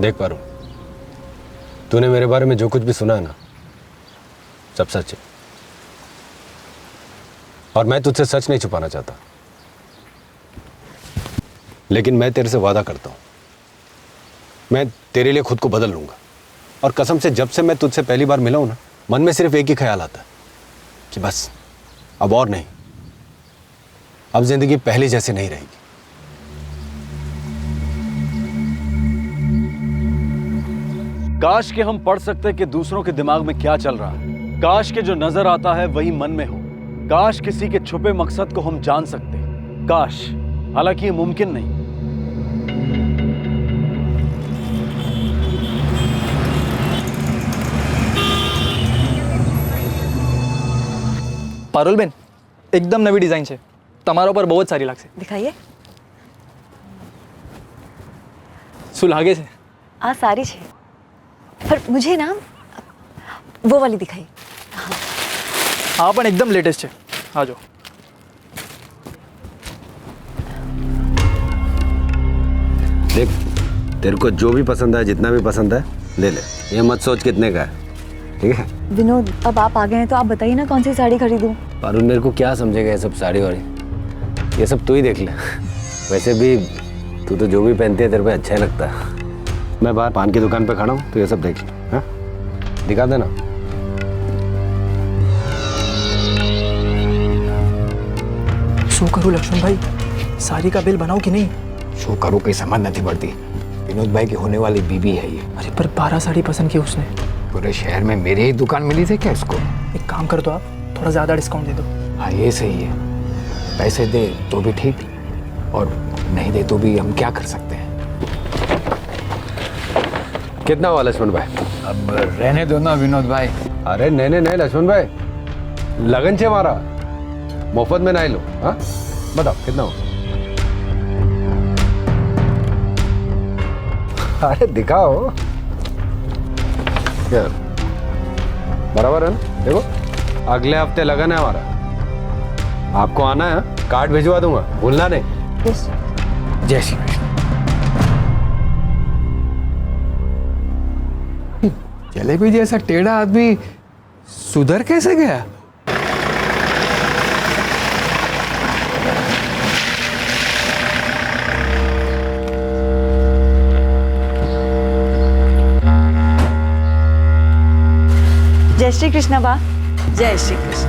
देख पारू, तूने मेरे बारे में जो कुछ भी सुना है ना, सब सच है। और मैं तुझसे सच नहीं छुपाना चाहता, लेकिन मैं तेरे से वादा करता हूं, मैं तेरे लिए खुद को बदल लूंगा। और कसम से जब से मैं तुझसे पहली बार मिला हूं ना, मन में सिर्फ एक ही ख्याल आता है कि बस अब और नहीं, अब जिंदगी पहले जैसे नहीं रहेगी। काश के हम पढ़ सकते कि दूसरों के दिमाग में क्या चल रहा है। काश के जो नजर आता है वही मन में हो। काश किसी के छुपे मकसद को हम जान सकते। काश, हालांकि ये मुमकिन नहीं। पारुल बेन, एकदम नवी डिजाइन है, તમારા પર બહુ જ સારી લાગશે। दिखाइए। શું લાગે છે? आ सारी है, पर मुझे ना वो वाली दिखाई। हाँ पण एकदम लेटेस्ट है। आ जाओ। देख, तेरे को जो भी पसंद है, जितना भी पसंद है ले ले, ये मत सोच कितने का है, ठीक है? विनोद, अब आप आ गए हैं तो आप बताइए ना कौन सी साड़ी खरीदूं। पारुल, मेरे को क्या समझेगा ये सब साड़ी वाड़ी, ये सब तू ही देख ले। वैसे भी तू तो जो भी पहनती है तेरे पे अच्छा ही लगता है। मैं बाहर पान की दुकान पे खड़ा हूँ, तो ये सब देख ले। हाँ, दिखा देना। શું કરું લક્ષ્મણભાઈ? સારી का बिल बनाओ कि नहीं? शो करो कोई समझ नहीं पड़ती। विनोद भाई की होने वाली बीबी है ये। अरे पर 12 साड़ी पसंद की उसने। पूरे शहर में मेरे ही दुकान मिली थी क्या इसको? एक काम कर दो आप, थोड़ा ज़्यादा डिस्काउंट दे दो। हाँ ये सही है, पैसे दे तो भी ठीक, और नहीं दे तो भी हम क्या कर सकते हैं। कितना हुआ लक्ष्मण भाई? अब रहने दो ना विनोद भाई। अरे नहीं नहीं नहीं लक्ष्मण भाई, लगन छे मारा, मुफ्त में नहीं लो। हाँ बताओ कितना हो? अरे दिखाओ क्या, बराबर है ना? देखो, अगले हफ्ते लगन है हमारा, आपको आना है, कार्ड भिजवा दूंगा, भूलना नहीं। जय श्री कृष्ण। जलेबी जैसा टेढ़ा आदमी सुधर कैसे गया? जय श्री कृष्ण बा। जय श्री कृष्ण।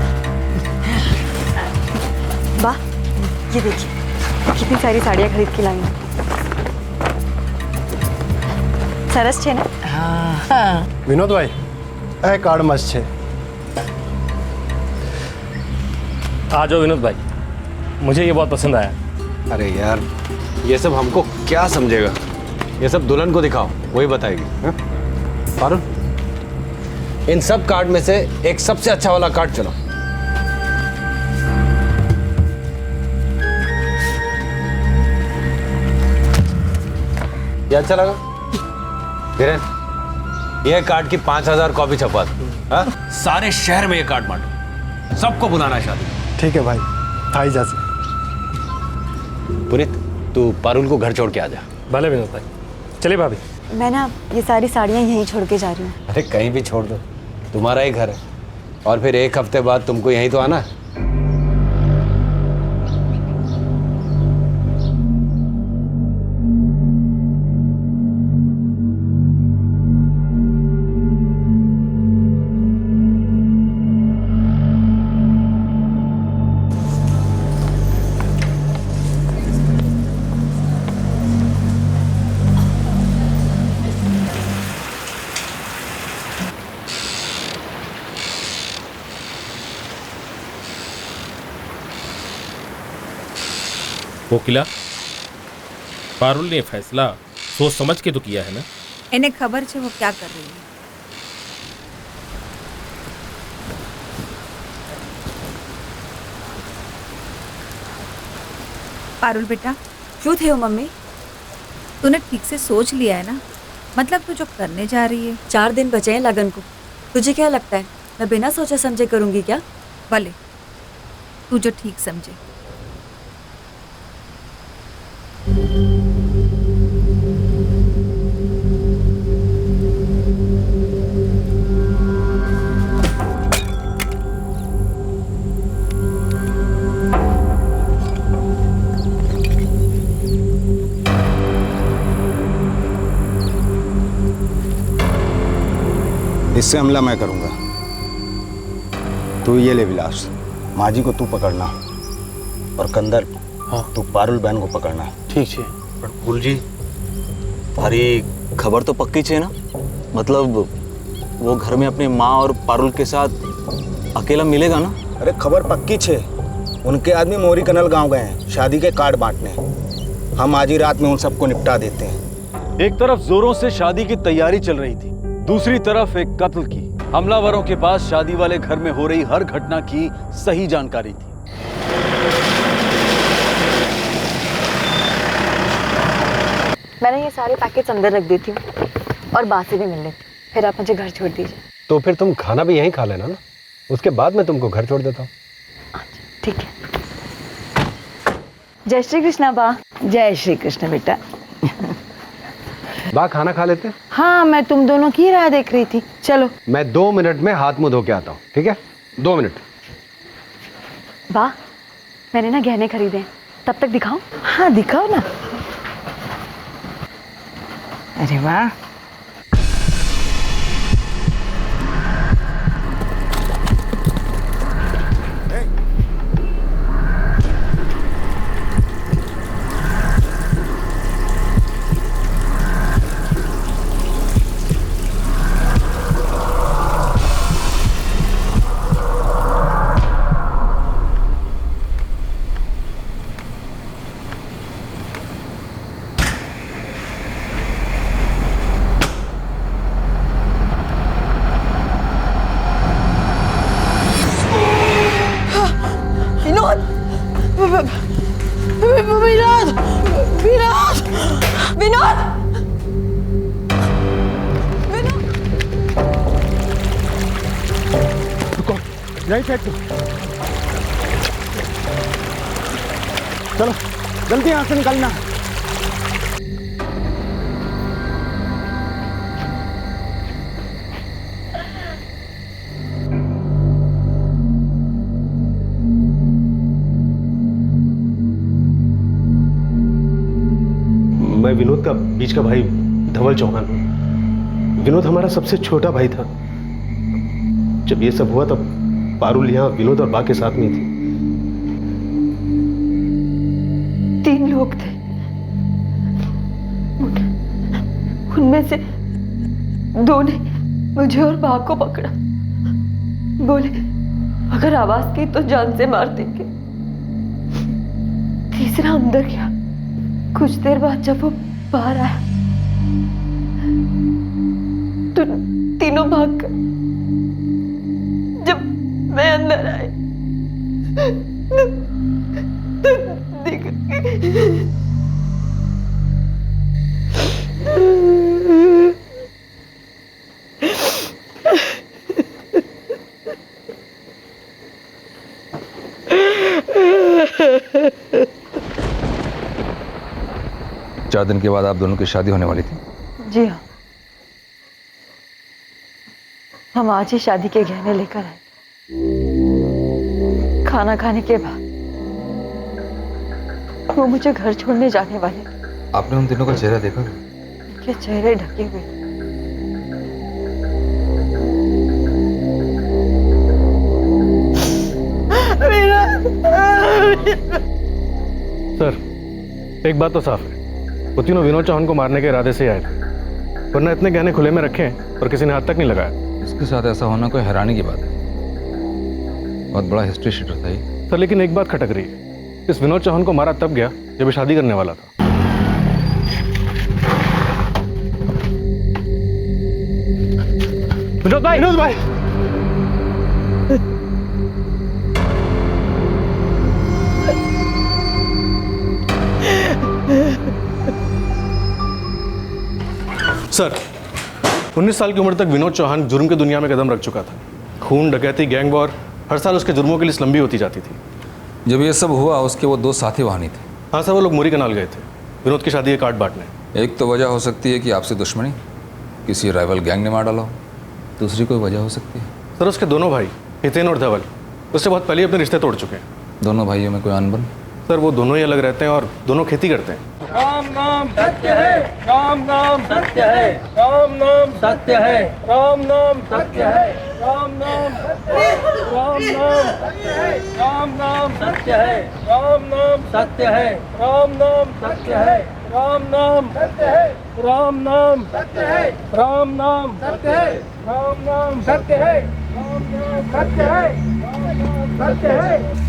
बा, ये देखिए कितनी सारी साड़ियाँ खरीद के लाई हूँ। सरस छे ना? हाँ। विनोद भाई, ए कार्ड मस्त है। आ जाओ विनोद भाई, मुझे ये बहुत पसंद आया। अरे यार, ये सब हमको क्या समझेगा, ये सब दुल्हन को दिखाओ, वही बताएगी। हाँ? पारुल, इन सब कार्ड में से एक सबसे अच्छा वाला कार्ड चलो। ये अच्छा लगा? धीरेन, ये कार्ड की 5000 कॉपी छपवा दो। हाँ? सारे शहर में ये कार्ड बांटो, सबको बुलाना है शादी। ठीक है भाई, थाई जा से। पुनीत, तू पारुल को घर छोड़ के आ जा। भले विनोद भाई, चलिए भाभी। मैं ना ये सारी साड़ियाँ यहीं छोड़ के जा रही हूँ। अरे कहीं भी छोड़ दो, तुम्हारा ही घर है, और फिर एक हफ्ते बाद तुमको यहीं तो आना है। कोकिला, पारुल ने फैसला सोच समझ के तो किया है ना? इन्हें खबर है वो क्या कर रही है। पारुल बेटा, क्यों थे हो मम्मी? तूने ठीक से सोच लिया है ना? मतलब तू जो करने जा रही है। 4 दिन बचे हैं लगन को, तुझे क्या लगता है मैं बिना सोचे समझे करूंगी क्या? भले तू जो ठीक समझे। इससे हमला मैं करूंगा। तू ये ले विलास, माजी को तू पकड़ना और कंदर तू पारुल बहन को पकड़ना। ठीक है। पर फूल जी, थारी खबर तो पक्की छे ना? मतलब वो घर में अपनी माँ और पारुल के साथ अकेला मिलेगा ना? अरे खबर पक्की छे। उनके आदमी मोरी कनल गांव गए हैं शादी के कार्ड बांटने। हम आज ही रात में उन सबको निपटा देते हैं। एक तरफ जोरों से शादी की तैयारी चल रही थी, दूसरी तरफ एक कत्ल की। हमलावरों के पास शादी वाले घर में हो रही हर घटना की सही जानकारी थी। मैंने ये सारे पैकेट्स अंदर रख देती हूँ और बासी भी मिल लेती, फिर आप मुझे घर छोड़ दीजिए। तो फिर तुम खाना भी यहीं खा लेना ना, उसके बाद मैं तुमको घर छोड़ देता हूँ। ठीक है। जय श्री कृष्णा बा। जय श्री कृष्ण बेटा। बा खाना खा लेते हैं? हाँ, मैं तुम दोनों की राह देख रही थी। चलो। मैं 2 मिनट में हाथ मुंह धो के आता हूँ, ठीक है? 2 मिनट। बा, मैंने ना गहने खरीदे, तब तक दिखाऊं? हाँ दिखाओ ना। अरे वाह, विनोद, विनोद, विनोद, यहीं फेंक दो। चलो जल्दी यहाँ से निकलना। मैं विनोद का बीच का भाई धवल चौहान हूँ। विनोद हमारा सबसे छोटा भाई था। जब ये सब हुआ तब पारुल यहाँ विनोद और बा के साथ में थी। 3 लोग थे, उनमें से 2 ने मुझे और बा को पकड़ा, बोले अगर आवाज की तो जान से मार देंगे। तीसरा अंदर गया। कुछ देर बाद जब वो बाहर आया तो तीनों भाग गए। जब मैं अंदर आई तो देखा चार दिन के बाद आप दोनों की शादी होने वाली थी। जी हाँ, हम आज ही शादी के गहने लेकर आए। खाना खाने के बाद वो मुझे घर छोड़ने जाने वाले थे। आपने उन दिनों का चेहरा देखा? उनके चेहरे ढके हुए। सर, एक बात तो साफ है, वो तीनों विनोद चौहान को मारने के इरादे से आए थे, वरना इतने गहने खुले में रखे हैं और किसी ने हाथ तक नहीं लगाया। इसके साथ ऐसा होना कोई हैरानी की बात है। बहुत बड़ा हिस्ट्री शीटर था ये। सर, लेकिन एक बात खटक रही है, इस विनोद चौहान को मारा तब गया जब ये शादी करने वाला था। विनोद भाई! विनोद भाई! सर, 19 साल की उम्र तक विनोद चौहान जुर्म की दुनिया में कदम रख चुका था। खून, डकैती, गैंग वॉर, हर साल उसके जुर्मों की लिस्ट लंबी होती जाती थी। जब ये सब हुआ उसके वो 2 साथी वहाँ नहीं थे। हाँ सर, वो लोग मोरी कनाल गए थे विनोद की शादी के कार्ड बांटने। एक तो वजह हो सकती है कि आपसे दुश्मनी, किसी राइवल गैंग ने मार डाला हो। दूसरी कोई वजह हो सकती है। सर, उसके दोनों भाई हितेन और धवल उससे बहुत पहले अपने रिश्ते तोड़ चुके हैं। दोनों भाइयों में कोई अनबन? सर, वो दोनों ही अलग रहते हैं और दोनों खेती करते हैं। राम नाम सत्य है, राम नाम सत्य है, राम नाम सत्य है, राम नाम सत्य है, राम नाम सत्य है, राम नाम सत्य है, राम नाम सत्य है, राम नाम सत्य है, राम नाम सत्य है, राम नाम सत्य है, राम नाम सत्य है, राम नाम सत्य है, राम नाम सत्य है, राम नाम सत्य है, राम नाम सत्य है।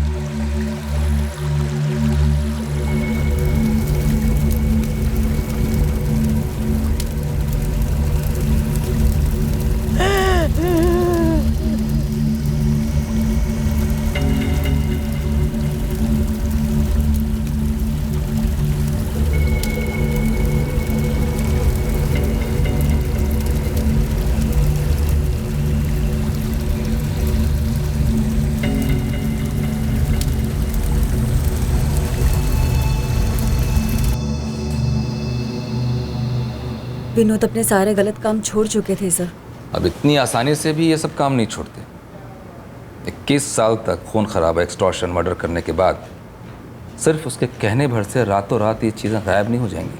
विनोद अपने सारे गलत काम छोड़ चुके थे सर। अब इतनी आसानी से भी ये सब काम नहीं छोड़ते। 21 साल तक खून खराबा, एक्सटॉर्शन, मर्डर करने के बाद सिर्फ उसके कहने भर से रातों रात ये चीज़ें गायब नहीं हो जाएंगी।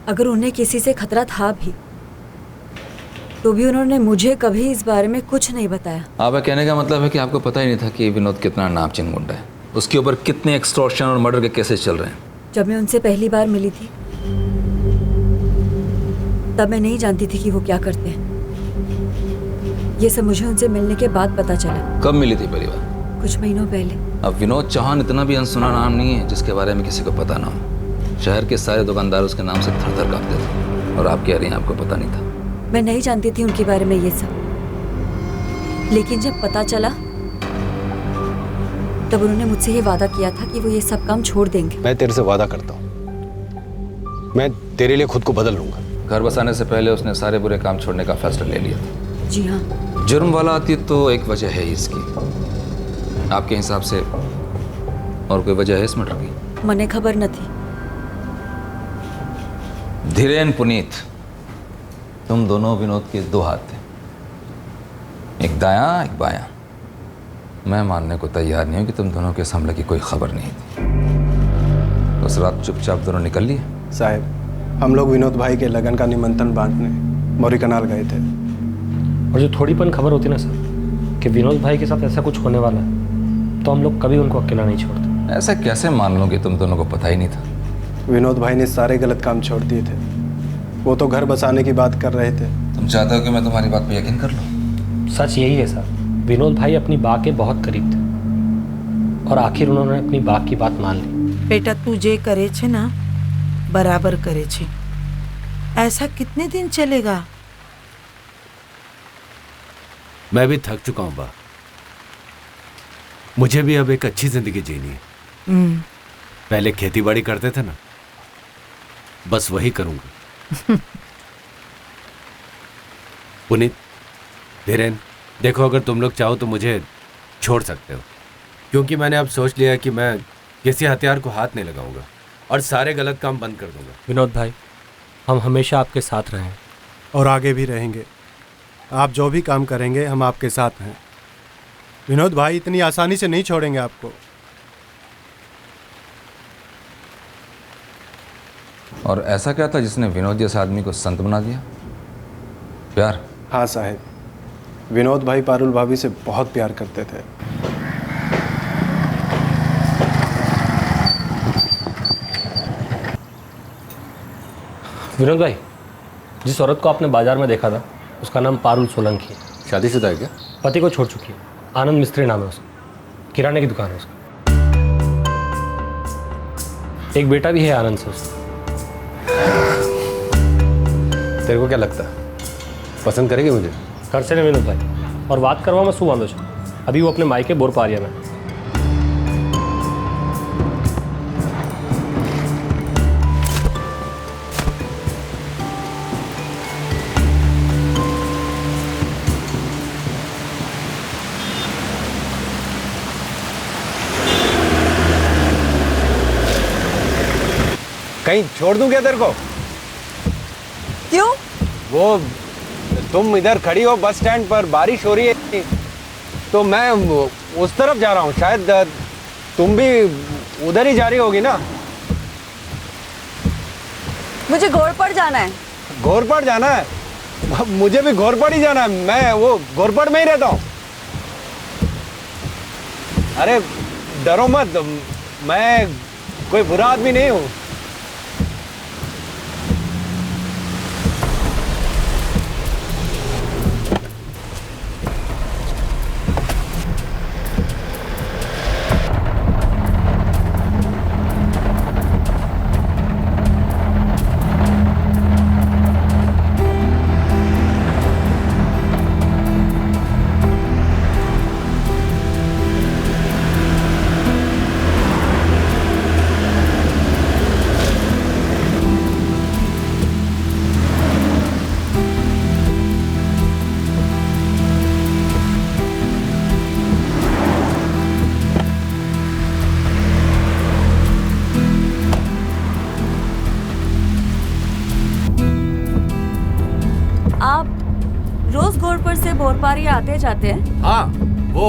अगर उन्हें किसी से खतरा था भी तो भी उन्होंने मुझे कभी इस बारे में कुछ नहीं बताया। आपका कहने का मतलब है कि आपको पता ही नहीं था कि विनोद कितना नामचीन गुंडा है, उसके ऊपर कितने एक्सटॉर्शन और मर्डर के केसेस चल रहे हैं। जब मैं उनसे पहली बार मिली थी तब मैं नहीं जानती थी कि वो क्या करते हैं। ये सब मुझे उनसे मिलने के बाद पता चला। कब मिली थी पहली बार? कुछ महीनों पहले। अब विनोद चौहान इतना भी अनसुना नाम नहीं है जिसके बारे में किसी को पता ना हो। शहर के सारे दुकानदार उसके नाम से थर थर कांपते थे, और आप कह रही हैं आपको पता नहीं था। मैं नहीं जानती थी उनके बारे में ये सब, लेकिन जब पता चला तब उन्होंने मुझसे ये वादा किया था कि वो ये सब काम छोड़ देंगे। मैं तेरे से वादा करता हूँ, मैं तेरे लिए खुद को बदल लूंगा। घर बसाने से पहले उसने सारे बुरे काम छोड़ने का फैसला ले लिया था। जी हाँ। जुर्म वाला आती तो एक वजह है इसकी। आपके हिसाब से और कोई वजह है इस मर्डर की? मने खबर न थी। धीरेन, पुनीत, तुम दोनों विनोद के दो हाथ थे, एक दायां एक बायां। मैं मानने को तैयार नहीं हूं कि तुम दोनों के इस हमले की कोई खबर नहीं थी। उस रात चुपचाप दोनों निकल लिए। साहब, हम लोग विनोद भाई के लगन का निमंत्रण बांटने मौरी कनाल गए थे। और जो थोड़ी पन खबर होती ना सर कि विनोद भाई के साथ ऐसा कुछ होने वाला है, तो हम लोग कभी उनको अकेला नहीं छोड़ते। ऐसा कैसे मान लो कि तुम दोनों को पता ही नहीं था? विनोद भाई ने सारे गलत काम छोड़ दिए थे। वो तो घर बसाने की बात कर रहे थे। तुम चाहते हो कि मैं तुम्हारी बात पे यकीन कर लूं? सच यही है सर, विनोद भाई अपनी बात के बहुत करीब थे और आखिर उन्होंने अपनी बात की बात मान ली। बेटा तू जे करे छे ना बराबर करे छे। ऐसा कितने दिन चलेगा? मैं भी थक चुका हूं बा। मुझे भी अब एक अच्छी जिंदगी जीनी है। पहले खेती बाड़ी करते थे ना, बस वही करूंगा। पुनीत, धीरेन, देखो अगर तुम लोग चाहो तो मुझे छोड़ सकते हो, क्योंकि मैंने अब सोच लिया कि मैं किसी हथियार को हाथ नहीं लगाऊंगा और सारे गलत काम बंद कर दूंगा। विनोद भाई, हम हमेशा आपके साथ रहें और आगे भी रहेंगे। आप जो भी काम करेंगे हम आपके साथ हैं। विनोद भाई इतनी आसानी से नहीं छोड़ेंगे आपको। और ऐसा क्या था जिसने विनोद जैसे आदमी को संत बना दिया? प्यार? हाँ साहब, विनोद भाई पारुल भाभी से बहुत प्यार करते थे। विनोद भाई, जिस औरत को आपने बाजार में देखा था उसका नाम पारुल सोलंकी है। शादीशुदा है क्या? पति को छोड़ चुकी है। आनंद मिस्त्री नाम है उसका, किराने की दुकान है उसका। एक बेटा भी है आनंद से उसका। तेरे को क्या लगता है, पसंद करेगी मुझे? कर से नहीं विनोद भाई, और बात करवा मैं શું વાંધો છે? अभी वो अपने मायके बोर पा रही है। मैं कहीं छोड़ दूं क्या तेरे को? क्यों? वो तुम इधर खड़ी हो बस स्टैंड पर, बारिश हो रही है तो मैं उस तरफ जा रहा हूँ। शायद तुम भी उधर ही जा रही होगी ना? मुझे घोड़पड़ जाना है। घोरपड़ जाना है? मुझे भी घोरपड़ ही जाना है, मैं वो घोरपड़ में ही रहता हूँ। अरे डरो मत, मैं कोई बुरा आदमी नहीं हूँ। आप रोज घोड़पड़ से भोरपारी आते जाते हैं? हाँ, वो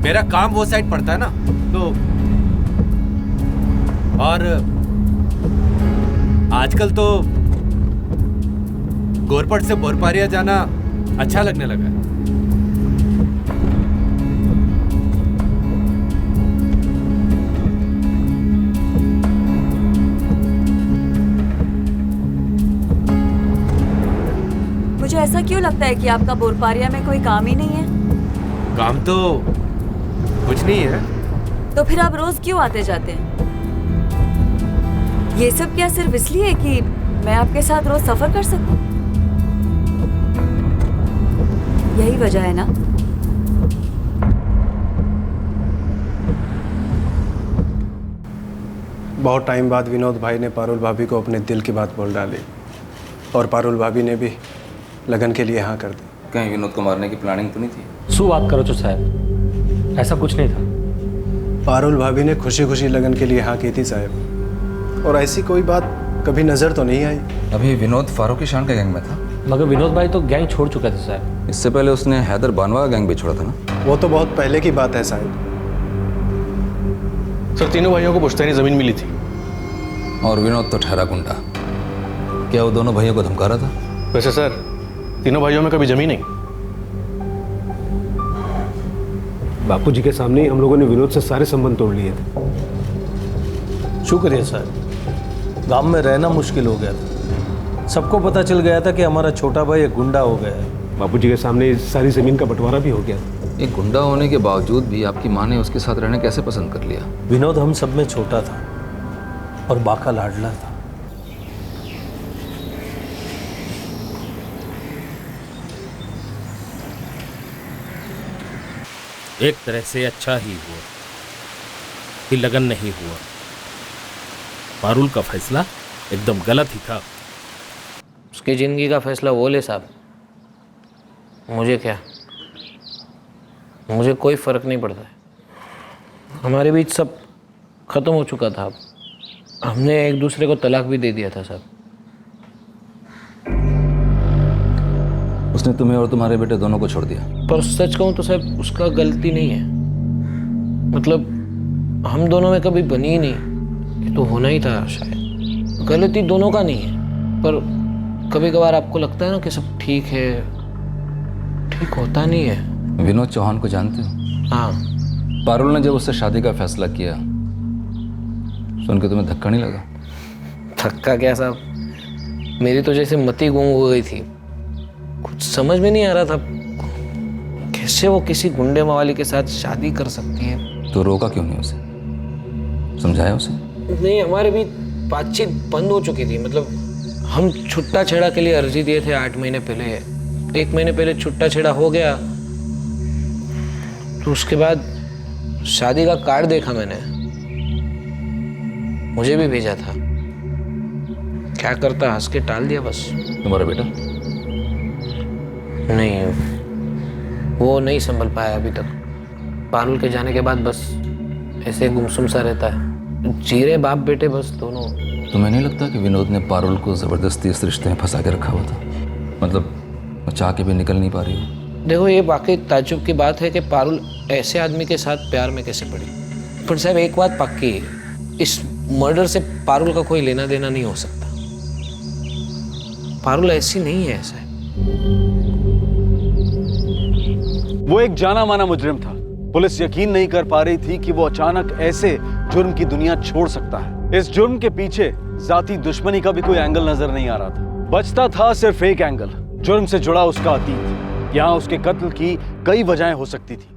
मेरा काम वो साइड पड़ता है ना, तो और आजकल तो घोरपड़ से भोरपारिया जाना अच्छा लगने लगा है। मुझे ऐसा क्यों लगता है कि आपका भोरपारिया में कोई काम ही नहीं है? काम तो कुछ नहीं है। तो फिर आप रोज क्यों आते जाते हैं? ये सब क्या सिर्फ इसलिए कि मैं आपके साथ रोज सफर कर सकूं? यही वजह है ना? बहुत टाइम बाद विनोद भाई ने पारुल भाभी को अपने दिल की बात बोल डाली और पारुल भाभी ने भी लगन के लिए हाँ कर दी। कहीं विनोद को मारने की प्लानिंग तो नहीं थी? शू बात करो तो साहब, ऐसा कुछ नहीं था। पारुल भाभी ने खुशी खुशी लगन के लिए हाँ की थी साहब, और ऐसी कोई बात कभी नज़र तो नहीं आई। अभी विनोद फारूकी शान के गैंग में था, मगर विनोद भाई तो गैंग छोड़ चुके थे साहब। इससे पहले उसने हैदर बानवा का गैंग भी छोड़ा था ना? वो तो बहुत पहले की बात है साहब। सर, तीनों भाइयों को पुश्तैनी जमीन मिली थी। और विनोद तो ठहरा गुंडा। क्या वो दोनों भाइयों को धमका रहा था? वैसे सर, तीनों भाइयों में कभी जमी नहीं। बापूजी के सामने ही हम लोगों ने विनोद से सारे संबंध तोड़ लिए थे। शुक्रिया साहब, गांव में रहना मुश्किल हो गया था। सबको पता चल गया था कि हमारा छोटा भाई एक गुंडा हो गया है। बापूजी के सामने सारी जमीन का बंटवारा भी हो गया। एक गुंडा होने के बावजूद भी आपकी माँ ने उसके साथ रहना कैसे पसंद कर लिया? विनोद हम सब में छोटा था और बाका लाडला था। एक तरह से अच्छा ही हुआ कि लगन नहीं हुआ। पारुल का फैसला एकदम गलत ही था। उसकी ज़िंदगी का फैसला वो ले साहब, मुझे क्या, मुझे कोई फ़र्क नहीं पड़ता है। हमारे बीच सब ख़त्म हो चुका था। हमने एक दूसरे को तलाक भी दे दिया था साहब। उसने तुम्हें और तुम्हारे बेटे दोनों को छोड़ दिया? पर सच कहूँ तो साहब उसका गलती नहीं है। मतलब हम दोनों में कभी बनी ही नहीं, ये तो होना ही था शायद। गलती दोनों का नहीं है, पर कभी कभार आपको लगता है ना कि सब ठीक है, ठीक होता नहीं है। विनोद चौहान को जानते हो? हाँ। पारुल ने जब उससे शादी का फैसला किया, सुन के तुम्हें धक्का नहीं लगा? धक्का क्या साहब, मेरी तो जैसे मति गूंग हो गई थी। कुछ समझ में नहीं आ रहा था कैसे वो किसी गुंडे मवाली के साथ शादी कर सकती है। तो रोका क्यों नहीं उसे? समझाया उसे? नहीं, हमारे भी बातचीत बंद हो चुकी थी। मतलब हम छुट्टा छेड़ा के लिए अर्जी दिए थे 8 महीने पहले। 1 महीने पहले छुट्टा छेड़ा हो गया, तो उसके बाद शादी का कार्ड देखा मैंने, मुझे भी भेजा था। क्या करता, हंस के टाल दिया बस। तुम्हारा बेटा? नहीं, वो नहीं संभल पाया अभी तक। पारुल के जाने के बाद बस ऐसे गुमसुम सा रहता है। जीरे बाप बेटे बस दोनों। तुम्हें नहीं लगता कि विनोद ने पारुल को ज़बरदस्ती इस रिश्ते में फंसा के रखा हुआ था? मतलब वो चाह के भी निकल नहीं पा रही हो। देखो, ये वाकई ताज्जुब की बात है कि पारुल ऐसे आदमी के साथ प्यार में कैसे पड़ी। पर साहब एक बात पक्की है, इस मर्डर से पारुल का कोई लेना देना नहीं हो सकता। पारुल ऐसी नहीं है ऐसा। वो एक जाना माना मुजरिम था। पुलिस यकीन नहीं कर पा रही थी कि वो अचानक ऐसे जुर्म की दुनिया छोड़ सकता है। इस जुर्म के पीछे जाती दुश्मनी का भी कोई एंगल नजर नहीं आ रहा था। बचता था सिर्फ एक एंगल, जुर्म से जुड़ा उसका अतीत। यहाँ उसके कत्ल की कई वजहें हो सकती थी।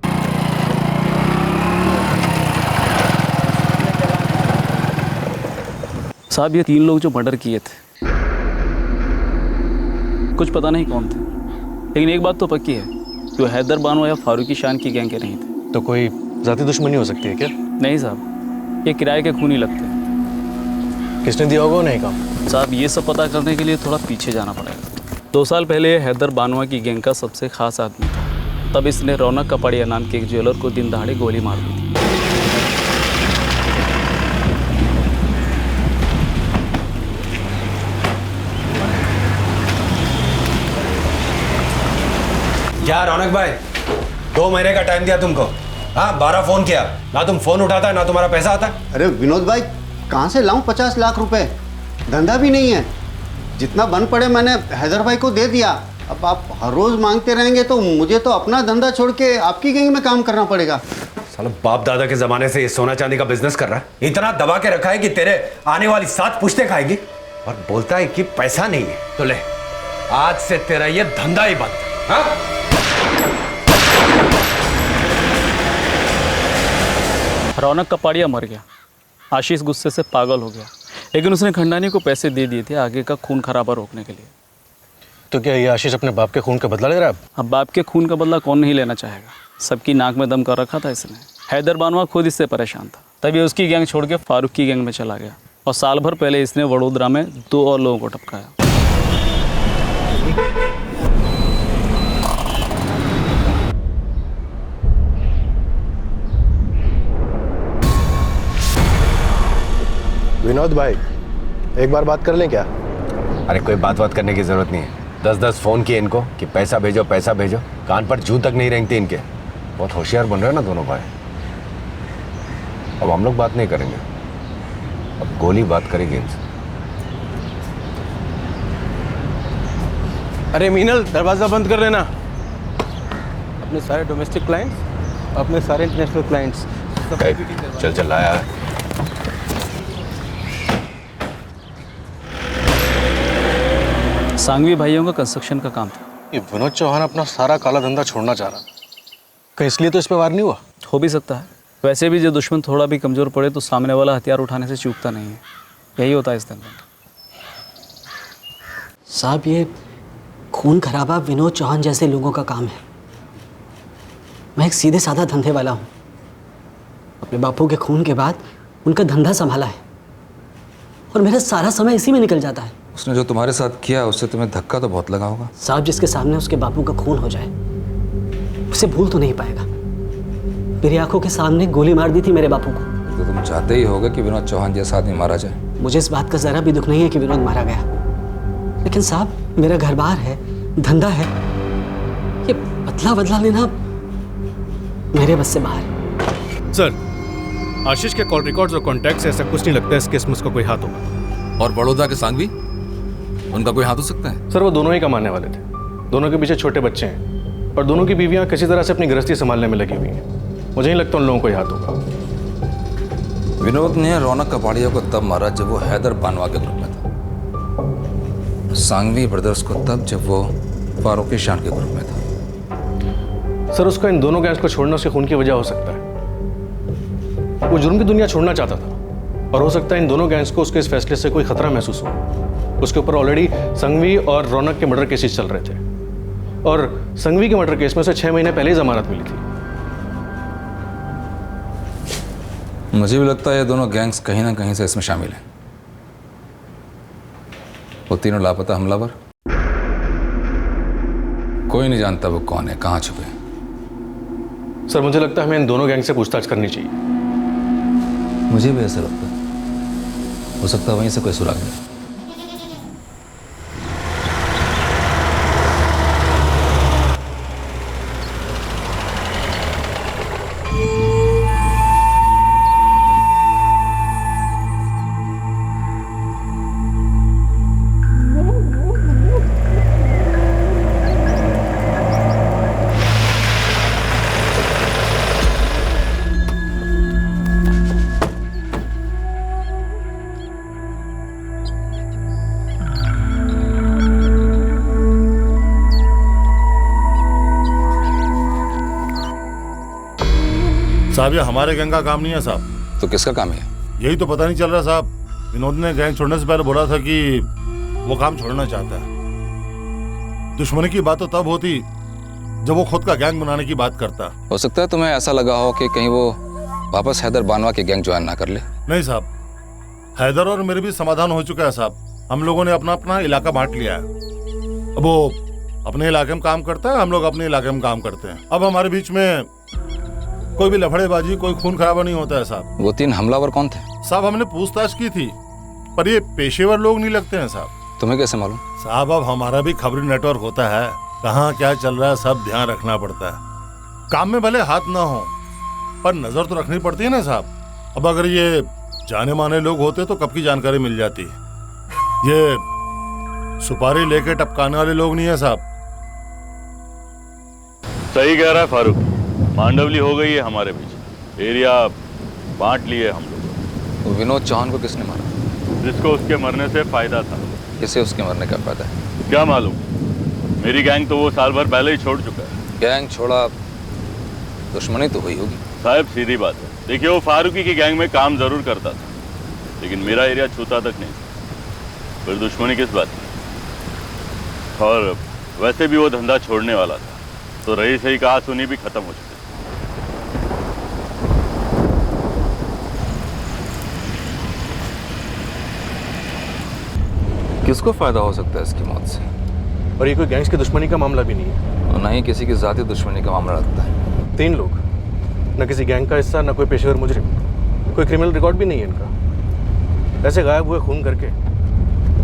साहब, ये 3 लोग जो मर्डर किए थे, कुछ पता नहीं कौन थे, लेकिन एक बात तो पक्की है कि वो हैदर बानो या फारूकी शान की गैंग के नहीं थे। तो कोई जाति दुश्मनी हो सकती है क्या? नहीं साहब, ये किराए के खूनी लगते हैं। किसने दिया होगा उन्हें काम? साहब, ये सब पता करने के लिए थोड़ा पीछे जाना पड़ेगा। 2 साल पहले ये हैदर बानवा की गैंग का सबसे खास आदमी था। तब इसने रौनक कपाड़िया नाम के एक ज्वेलर को दिन दहाड़े गोली मार दी थी। क्या रौनक भाई, 2 महीने का टाइम दिया तुमको। हाँ, 12 फोन किया, ना तुम फोन उठाता है ना तुम्हारा पैसा आता है। अरे विनोद भाई, कहाँ से लाऊं 50 लाख रुपए? धंधा भी नहीं है। जितना बन पड़े मैंने हैदर भाई को दे दिया। अब आप हर रोज मांगते रहेंगे तो मुझे तो अपना धंधा छोड़ के आपकी गैंग में काम करना पड़ेगा। साला बाप दादा के जमाने से ये सोना चांदी का बिजनेस कर रहा है। इतना दबा के रखा है कि तेरे आने वाली 7 पुश्तें खाएगी, और बोलता है कि पैसा नहीं है। तो ले, आज से तेरा ये धंधा ही बंद। हाँ? रौनक कपाड़िया मर गया, आशीष गुस्से से पागल हो गया, लेकिन उसने खंडानी को पैसे दे दिए थे आगे का खून खराबा रोकने के लिए। तो क्या ये आशीष अपने बाप के खून का बदला ले रहा है? अब बाप के खून का बदला कौन नहीं लेना चाहेगा? सबकी नाक में दम कर रखा था इसने। हैदर बानवा खुद इससे परेशान था, तभी उसकी गैंग छोड़ के फारूक की गैंग में चला गया, और साल भर पहले इसने वडोदरा में 2 और लोगों को टपकाया। विनोद भाई, एक बार बात कर लें क्या? अरे कोई बात करने की जरूरत नहीं है। 10-10 फोन किए इनको कि पैसा भेजो पैसा भेजो, कान पर जूं तक नहीं रेंगती इनके। बहुत होशियार बन रहे हैं ना दोनों भाई। अब हम लोग बात नहीं करेंगे, अब गोली बात करेगी इनसे। अरे मीनल, दरवाजा बंद कर लेना। अपने सारे डोमेस्टिक क्लाइंट्स, अपने सारे इंटरनेशनल क्लाइंट्स। चल लाया है। सांगवी भाइयों का कंस्ट्रक्शन का काम था। ये विनोद चौहान अपना सारा काला धंधा छोड़ना चाह रहा, कहीं इसलिए तो इस पे वार नहीं हुआ? हो भी सकता है। वैसे भी जो दुश्मन थोड़ा भी कमज़ोर पड़े तो सामने वाला हथियार उठाने से चूकता नहीं है। यही होता है इस धंधे में। साहब, ये खून खराबा विनोद चौहान जैसे लोगों का काम है। मैं एक सीधे साधा धंधे वाला हूँ। अपने बापू के खून के बाद उनका धंधा संभाला है, और मेरा सारा समय इसी में निकल जाता है। उसने जो तुम्हारे साथ किया उससे तुम्हें धक्का तो बहुत लगा होगा। साहब, जिसके सामने उसके बापू का खून हो जाए उसे भूल तो नहीं पाएगा। मेरी आंखों के सामने गोली मार दी थी मेरे बापू को। तो तुम चाहते ही होगे कि विनोद चौहान जैसा आदमी मारा जाए। मुझे इस बात का जरा भी दुख नहीं है कि विनोद मारा गया, लेकिन साहब मेरा घर बार है, धंधा है, ये बदला लेना मेरे बस से बाहर है। सर, आशीष के कॉल रिकॉर्ड्स और कॉन्टैक्ट से ऐसा कुछ नहीं लगता इस केस में उसका कोई हाथ होगा। और बड़ौदा के सांगवी, उनका कोई हाथ हो सकता है? सर, वो दोनों ही कमाने वाले थे। दोनों के पीछे छोटे बच्चे हैं, और दोनों की बीवियां किसी तरह से अपनी गृहस्थी संभालने में लगी हुई हैं। मुझे नहीं लगता उन लोगों को ही हाथ होगा। विनोद ने रौनक कपाड़िया को तब मारा जब वो हैदर बानवा के ग्रुप में था। सांगवी ब्रदर्स को तब जब वो फारूकी शान के ग्रुप में था। सर, उसका इन दोनों गैंग्स को छोड़ना उसके खून की वजह हो सकता है। वो जुर्म की दुनिया छोड़ना चाहता था, और हो सकता है इन दोनों गैंग्स को उसके इस फैसले से कोई खतरा महसूस हो। उसके ऊपर ऑलरेडी संघवी और रौनक के मर्डर केसेस चल रहे थे, और संघवी के मर्डर केस में उसे 6 महीने पहले ही जमानत मिली थी। मुझे भी लगता है ये दोनों गैंग्स कहीं ना कहीं से इसमें शामिल हैं। वो तीनों लापता हमलावर, कोई नहीं जानता वो कौन है, कहाँ छुपे। सर, मुझे लगता है हमें इन दोनों गैंग से पूछताछ करनी चाहिए। मुझे भी ऐसा लगता है। हो सकता है वहीं से कोई सुराग मिले। साहब ये हमारे गैंग का काम नहीं है साहब। तो किसका काम है? यही तो पता नहीं चल रहा साहब। विनोद ने गैंग छोड़ने से पहले बोला था कि वो काम छोड़ना चाहता है। दुश्मनी की बात तो तब होती जब वो खुद का गैंग बनाने की बात करता। हो सकता है तुम्हें ऐसा लगा हो कि कहीं वो वापस हैदर बानवा के गैंग ज्वाइन ना कर ले। नहीं साहब, हैदर और मेरे भी समाधान हो चुका है साहब। हम लोगों ने अपना अपना इलाका बांट लिया है। अब वो अपने इलाके में काम करता है, हम लोग अपने इलाके में काम करते हैं। अब हमारे बीच में कोई भी लफड़ेबाजी, कोई खून खराबा नहीं होता है साहब। वो 3 हमलावर कौन थे? साहब हमने पूछताछ की थी, पर ये पेशेवर लोग नहीं लगते हैं साहब। तुम्हें कैसे मालूम? साहब अब हमारा भी खबरी नेटवर्क होता है, कहाँ क्या चल रहा है सब ध्यान रखना पड़ता है। काम में भले हाथ ना हो पर नजर तो रखनी पड़ती है ना साहब। अब अगर ये जाने माने लोग होते तो कब की जानकारी मिल जाती। ये सुपारी लेके टपकाने वाले लोग नहीं है साहब। सही कह रहा है फारूक, मांडवली हो गई है हमारे बीच, एरिया बांट लिए हम लोग। तो विनोद चौहान को किसने मारा? जिसको उसके मरने से फायदा था। किसे उसके मरने का फायदा है? क्या मालूम, मेरी गैंग तो वो साल भर पहले ही छोड़ चुका है। गैंग छोड़ा, दुश्मनी तो हुई होगी। साहब सीधी बात है, देखिए वो फारूकी की गैंग में काम जरूर करता था, लेकिन मेरा एरिया छूता तक नहीं। फिर दुश्मनी किस बात की? और वैसे भी वो धंधा छोड़ने वाला था, तो रही सही कहा सुनी भी खत्म हो चुकी। किसको फायदा हो सकता है इसकी मौत से? और ये कोई गैंग्स की दुश्मनी का मामला भी नहीं है और ना ही किसी की जाती दुश्मनी का मामला लगता है। 3 लोग, न किसी गैंग का हिस्सा, न कोई पेशेवर मुजरिम, कोई क्रिमिनल रिकॉर्ड भी नहीं है इनका। ऐसे गायब हुए खून करके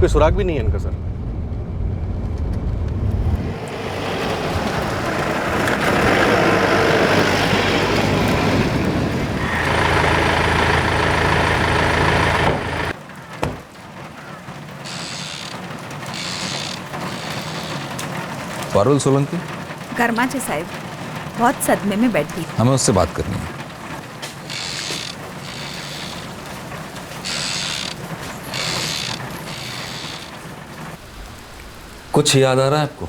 कोई सुराग भी नहीं है इनका सर। पारुल सोलंकी कर्माचे साहब बहुत सदमे में बैठी। हमें उससे बात करनी है। कुछ याद आ रहा है आपको?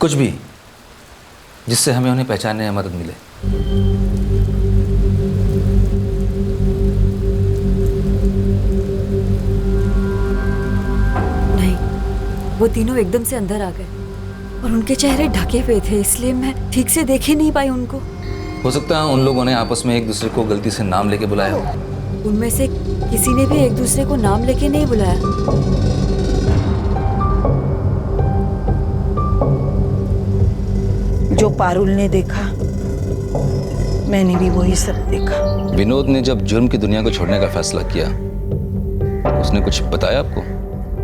कुछ भी जिससे हमें उन्हें पहचानने में मदद मिले। नहीं, वो तीनों एकदम से अंदर आ गए और उनके चेहरे ढके हुए थे, इसलिए मैं ठीक से देख ही नहीं पाई उनको। हो सकता है उन लोगों ने आपस में एक दूसरे को गलती से नाम लेके बुलाया हो। उनमें से किसी ने भी एक दूसरे को नाम लेके नहीं बुलाया। जो पारुल ने देखा मैंने भी वही सब देखा। विनोद ने जब जुर्म की दुनिया को छोड़ने का फैसला किया, उसने कुछ बताया आपको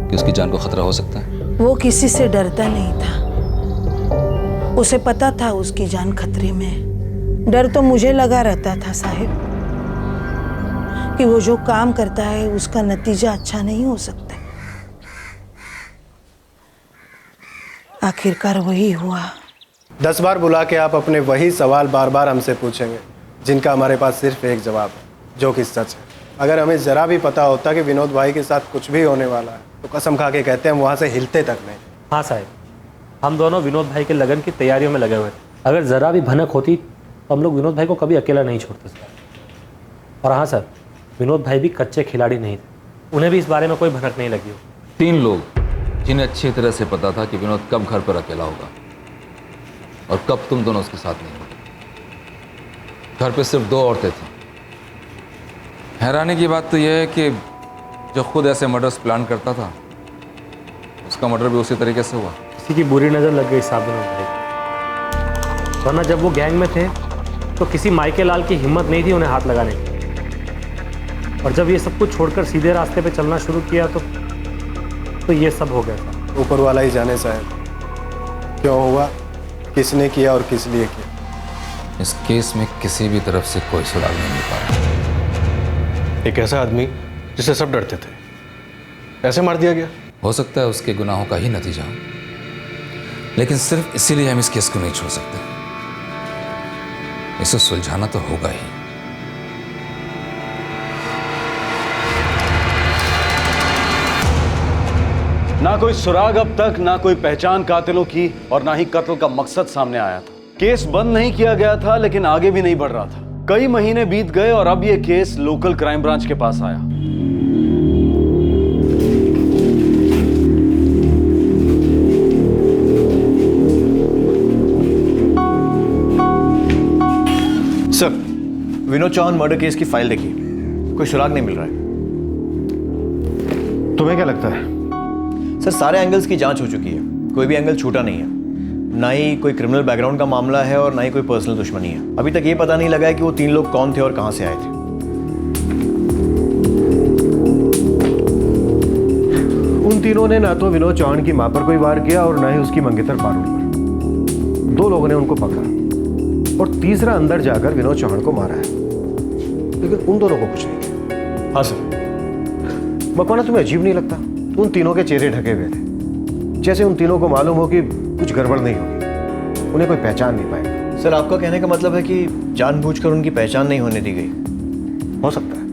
कि उसकी जान को खतरा हो सकता है? वो किसी से डरता नहीं था, उसे पता था उसकी जान खतरे में है। डर तो मुझे लगा रहता था साहिब कि वो जो काम करता है उसका नतीजा अच्छा नहीं हो सकता। आखिरकार वही हुआ। 10 बार बुला के आप अपने वही सवाल बार बार हमसे पूछेंगे, जिनका हमारे पास सिर्फ एक जवाब है, जो कि सच है। अगर हमें ज़रा भी पता होता कि विनोद भाई के साथ कुछ भी होने वाला है तो कसम खा के कहते हैं हम वहाँ से हिलते तक नहीं। हाँ साहब, हम दोनों विनोद भाई के लगन की तैयारियों में लगे हुए थे। अगर ज़रा भी भनक होती तो हम लोग विनोद भाई को कभी अकेला नहीं छोड़ते सर। और हाँ सर, विनोद भाई भी कच्चे खिलाड़ी नहीं थे, उन्हें भी इस बारे में कोई भनक नहीं लगी हो। 3 लोग जिन्हें अच्छी तरह से पता था कि विनोद कब घर पर अकेला होगा और कब तुम दोनों उसके साथ नहीं होगे। घर पे सिर्फ 2 औरतें थीं। हैरानी की बात तो यह है कि जो खुद ऐसे मर्डर्स प्लान करता था उसका मर्डर भी उसी तरीके से हुआ। किसी की बुरी नज़र लग गई साहब विनोद भाई, वरना जब वो गैंग में थे तो किसी माइके लाल की हिम्मत नहीं थी उन्हें हाथ लगाने की। और जब ये सब कुछ छोड़कर सीधे रास्ते पे चलना शुरू किया तो ये सब हो गया। ऊपर वाला ही जाने साहब क्यों हुआ, किसने किया और किस लिए किया। इस केस में किसी भी तरफ से कोई सुराग नहीं मिल पाया। एक ऐसा आदमी जिसे सब डरते थे, ऐसे मार दिया गया। हो सकता है उसके गुनाहों का ही नतीजा, लेकिन सिर्फ इसीलिए हम इस केस को नहीं छोड़ सकते। इसे सुलझाना तो होगा ही। ना कोई सुराग अब तक, ना कोई पहचान कातिलों की, और ना ही कत्ल का मकसद सामने आया था। केस बंद नहीं किया गया था, लेकिन आगे भी नहीं बढ़ रहा था। कई महीने बीत गए और अब यह केस लोकल क्राइम ब्रांच के पास आया। Sir, Vinod Chauhan murder case की फाइल देखिए, कोई सुराग नहीं मिल रहा है। तुम्हें क्या लगता है? सर, सारे एंगल्स की जांच हो चुकी है, कोई भी एंगल छूटा नहीं है। ना ही कोई क्रिमिनल बैकग्राउंड का मामला है और ना ही कोई पर्सनल दुश्मनी है। अभी तक ये पता नहीं लगा है कि वो 3 लोग कौन थे और कहां से आए थे। उन तीनों ने ना तो विनोद चौहान की मां पर कोई वार किया और ना ही उसकी मंगेतर पारुल पर। 2 लोगों ने उनको पकड़ा और तीसरा अंदर जाकर विनोद चौहान को मारा है, लेकिन उन दोनों को कुछ नहीं किया। हाँ सर। मकवाना, तुम्हें अजीब नहीं लगता? उन तीनों के चेहरे ढके हुए थे, जैसे उन तीनों को मालूम हो कि कुछ गड़बड़ नहीं होगी, उन्हें कोई पहचान नहीं पाएगा। सर, आपका कहने का मतलब है कि जानबूझकर उनकी पहचान नहीं होने दी गई? हो सकता है।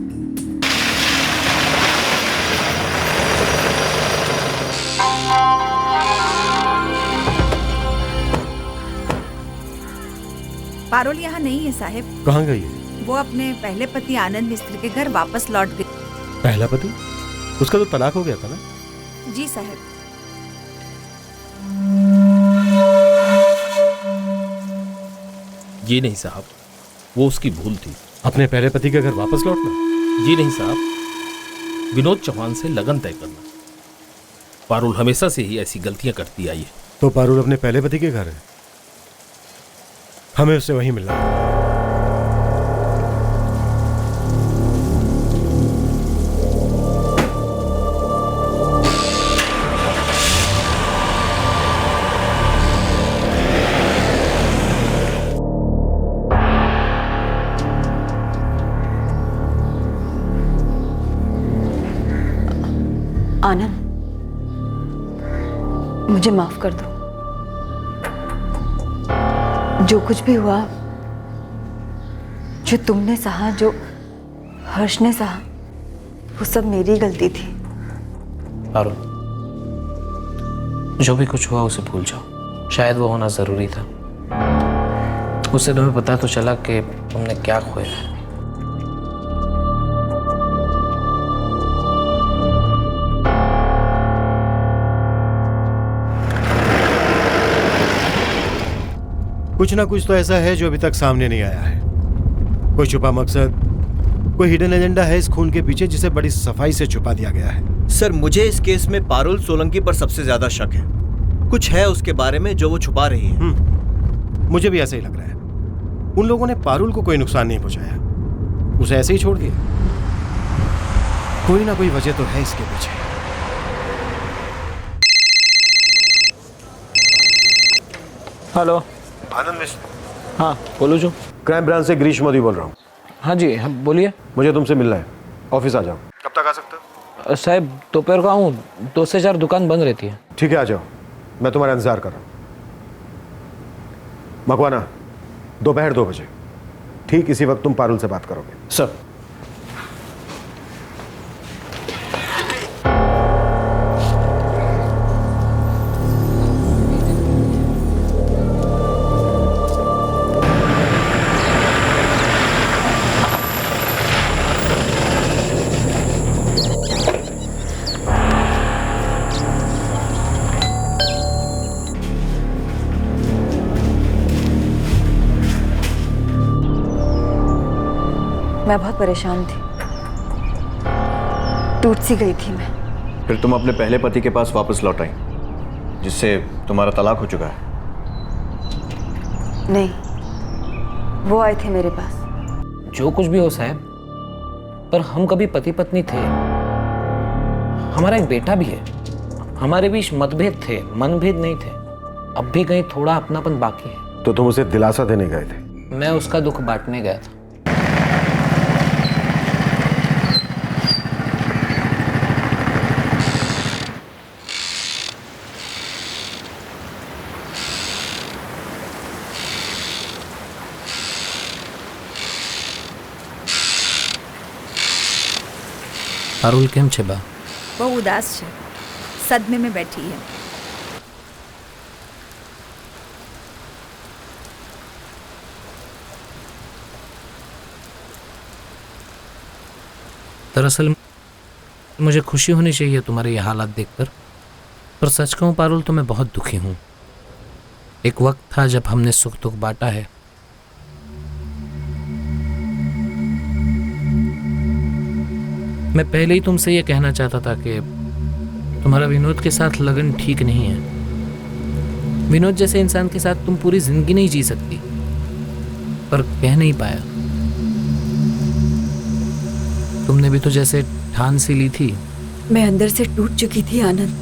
पारुल यहाँ नहीं है साहब। कहाँ गई है? वो अपने पहले पति आनंद मिस्त्री के घर वापस लौट गई। पहला पति? उसका तो तलाक हो गया था ना? जी साहब। जी नहीं साहब, वो उसकी भूल थी। अपने पहले पति के घर वापस लौटना? जी नहीं साहब, विनोद चौहान से लगन तय करना। पारुल हमेशा से ही ऐसी गलतियां करती आई है। तो पारुल अपने पहले पति के घर है, हमें उससे वहीं मिलना है। आनंद, मुझे माफ कर दो। जो कुछ भी हुआ, जो तुमने सहा, जो हर्ष ने सहा, वो सब मेरी गलती थी। पारुल, जो भी कुछ हुआ उसे भूल जाओ। शायद वो होना जरूरी था। उससे तुम्हें पता तो चला कि तुमने क्या खोया है। कुछ ना कुछ तो ऐसा है जो अभी तक सामने नहीं आया है। कोई छुपा मकसद, कोई हिडन एजेंडा है इस खून के पीछे जिसे बड़ी सफाई से छुपा दिया गया है। सर, मुझे इस केस में पारुल सोलंकी पर सबसे ज्यादा शक है। कुछ है उसके बारे में जो वो छुपा रही है। मुझे भी ऐसा ही लग रहा है। उन लोगों ने पारुल को कोई नुकसान नहीं पहुंचाया, उसे ऐसे ही छोड़ दिया। कोई ना कोई वजह तो है इसके पीछे। हेलो, आनंद मिश्र। हाँ बोलो। जो क्राइम ब्रांच से गिरीश मोदी बोल रहा हूँ। हाँ जी, हाँ बोलिए। मुझे तुमसे मिलना है, ऑफिस आ जाओ। कब तक आ सकते हो? साहब, दोपहर को आऊँ, 2 से 4 दुकान बंद रहती है। ठीक है, आ जाओ, मैं तुम्हारा इंतजार कर रहा हूँ। मकवाना, दोपहर 2 बजे ठीक इसी वक्त तुम पारुल से बात करोगे। सर। मैं बहुत परेशान थी, टूट सी गई थी मैं। फिर तुम अपने पहले पति के पास वापस लौट आई, जिससे तुम्हारा तलाक हो चुका है। नहीं, वो आए थे मेरे पास। जो कुछ भी हो साहब, पर हम कभी पति पत्नी थे। हमारा एक बेटा भी है। हमारे बीच मतभेद थे, मनभेद नहीं थे। अब भी कहीं थोड़ा अपनापन बाकी है। तो तुम उसे दिलासा देने गए थे? मैं उसका दुख बांटने गया था। पारुल केम छे बा? वो उदास है, सदमे में बैठी है। दरअसल मुझे खुशी होनी चाहिए तुम्हारे ये हालात देखकर, पर सच कहूँ पारुल तो मैं बहुत दुखी हूँ। एक वक्त था जब हमने सुख दुख बांटा है। मैं पहले ही तुमसे ये कहना चाहता था कि तुम्हारा विनोद के साथ लगन ठीक नहीं है। विनोद जैसे इंसान के साथ तुम पूरी जिंदगी नहीं जी सकती, पर कह नहीं पाया। तुमने भी तो जैसे ठान सी ली थी। मैं अंदर से टूट चुकी थी आनंद।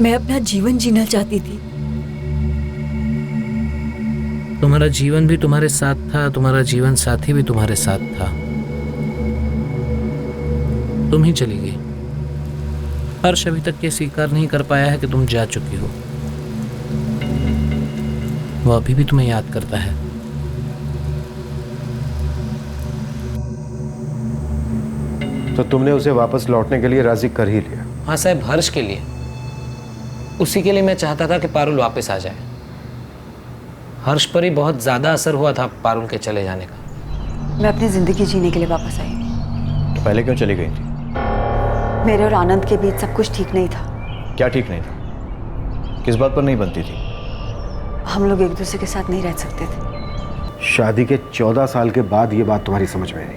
मैं अपना जीवन जीना चाहती थी। तुम्हारा जीवन भी तुम्हारे साथ था, तुम्हारा जीवन साथी भी तुम्हारे साथ था। तुम ही चली गई। हर्ष अभी तक ये स्वीकार नहीं कर पाया है कि तुम जा चुकी हो। वो अभी भी तुम्हें याद करता है। तो तुमने उसे वापस लौटने के लिए राजी कर ही लिया? हाँ साहब, हर्ष के लिए। उसी के लिए मैं चाहता था कि पारुल वापस आ जाए। हर्ष पर ही बहुत ज्यादा असर हुआ था पारुल के चले जाने का। मैं अपनी जिंदगी जीने के लिए वापस आई। तो पहले क्यों चली गई थी? मेरे और आनंद के बीच सब कुछ ठीक नहीं था। क्या ठीक नहीं था? किस बात पर नहीं बनती थी? हम लोग एक दूसरे के साथ नहीं रह सकते थे। शादी के 14 साल के बाद ये बात तुम्हारी समझ में आई?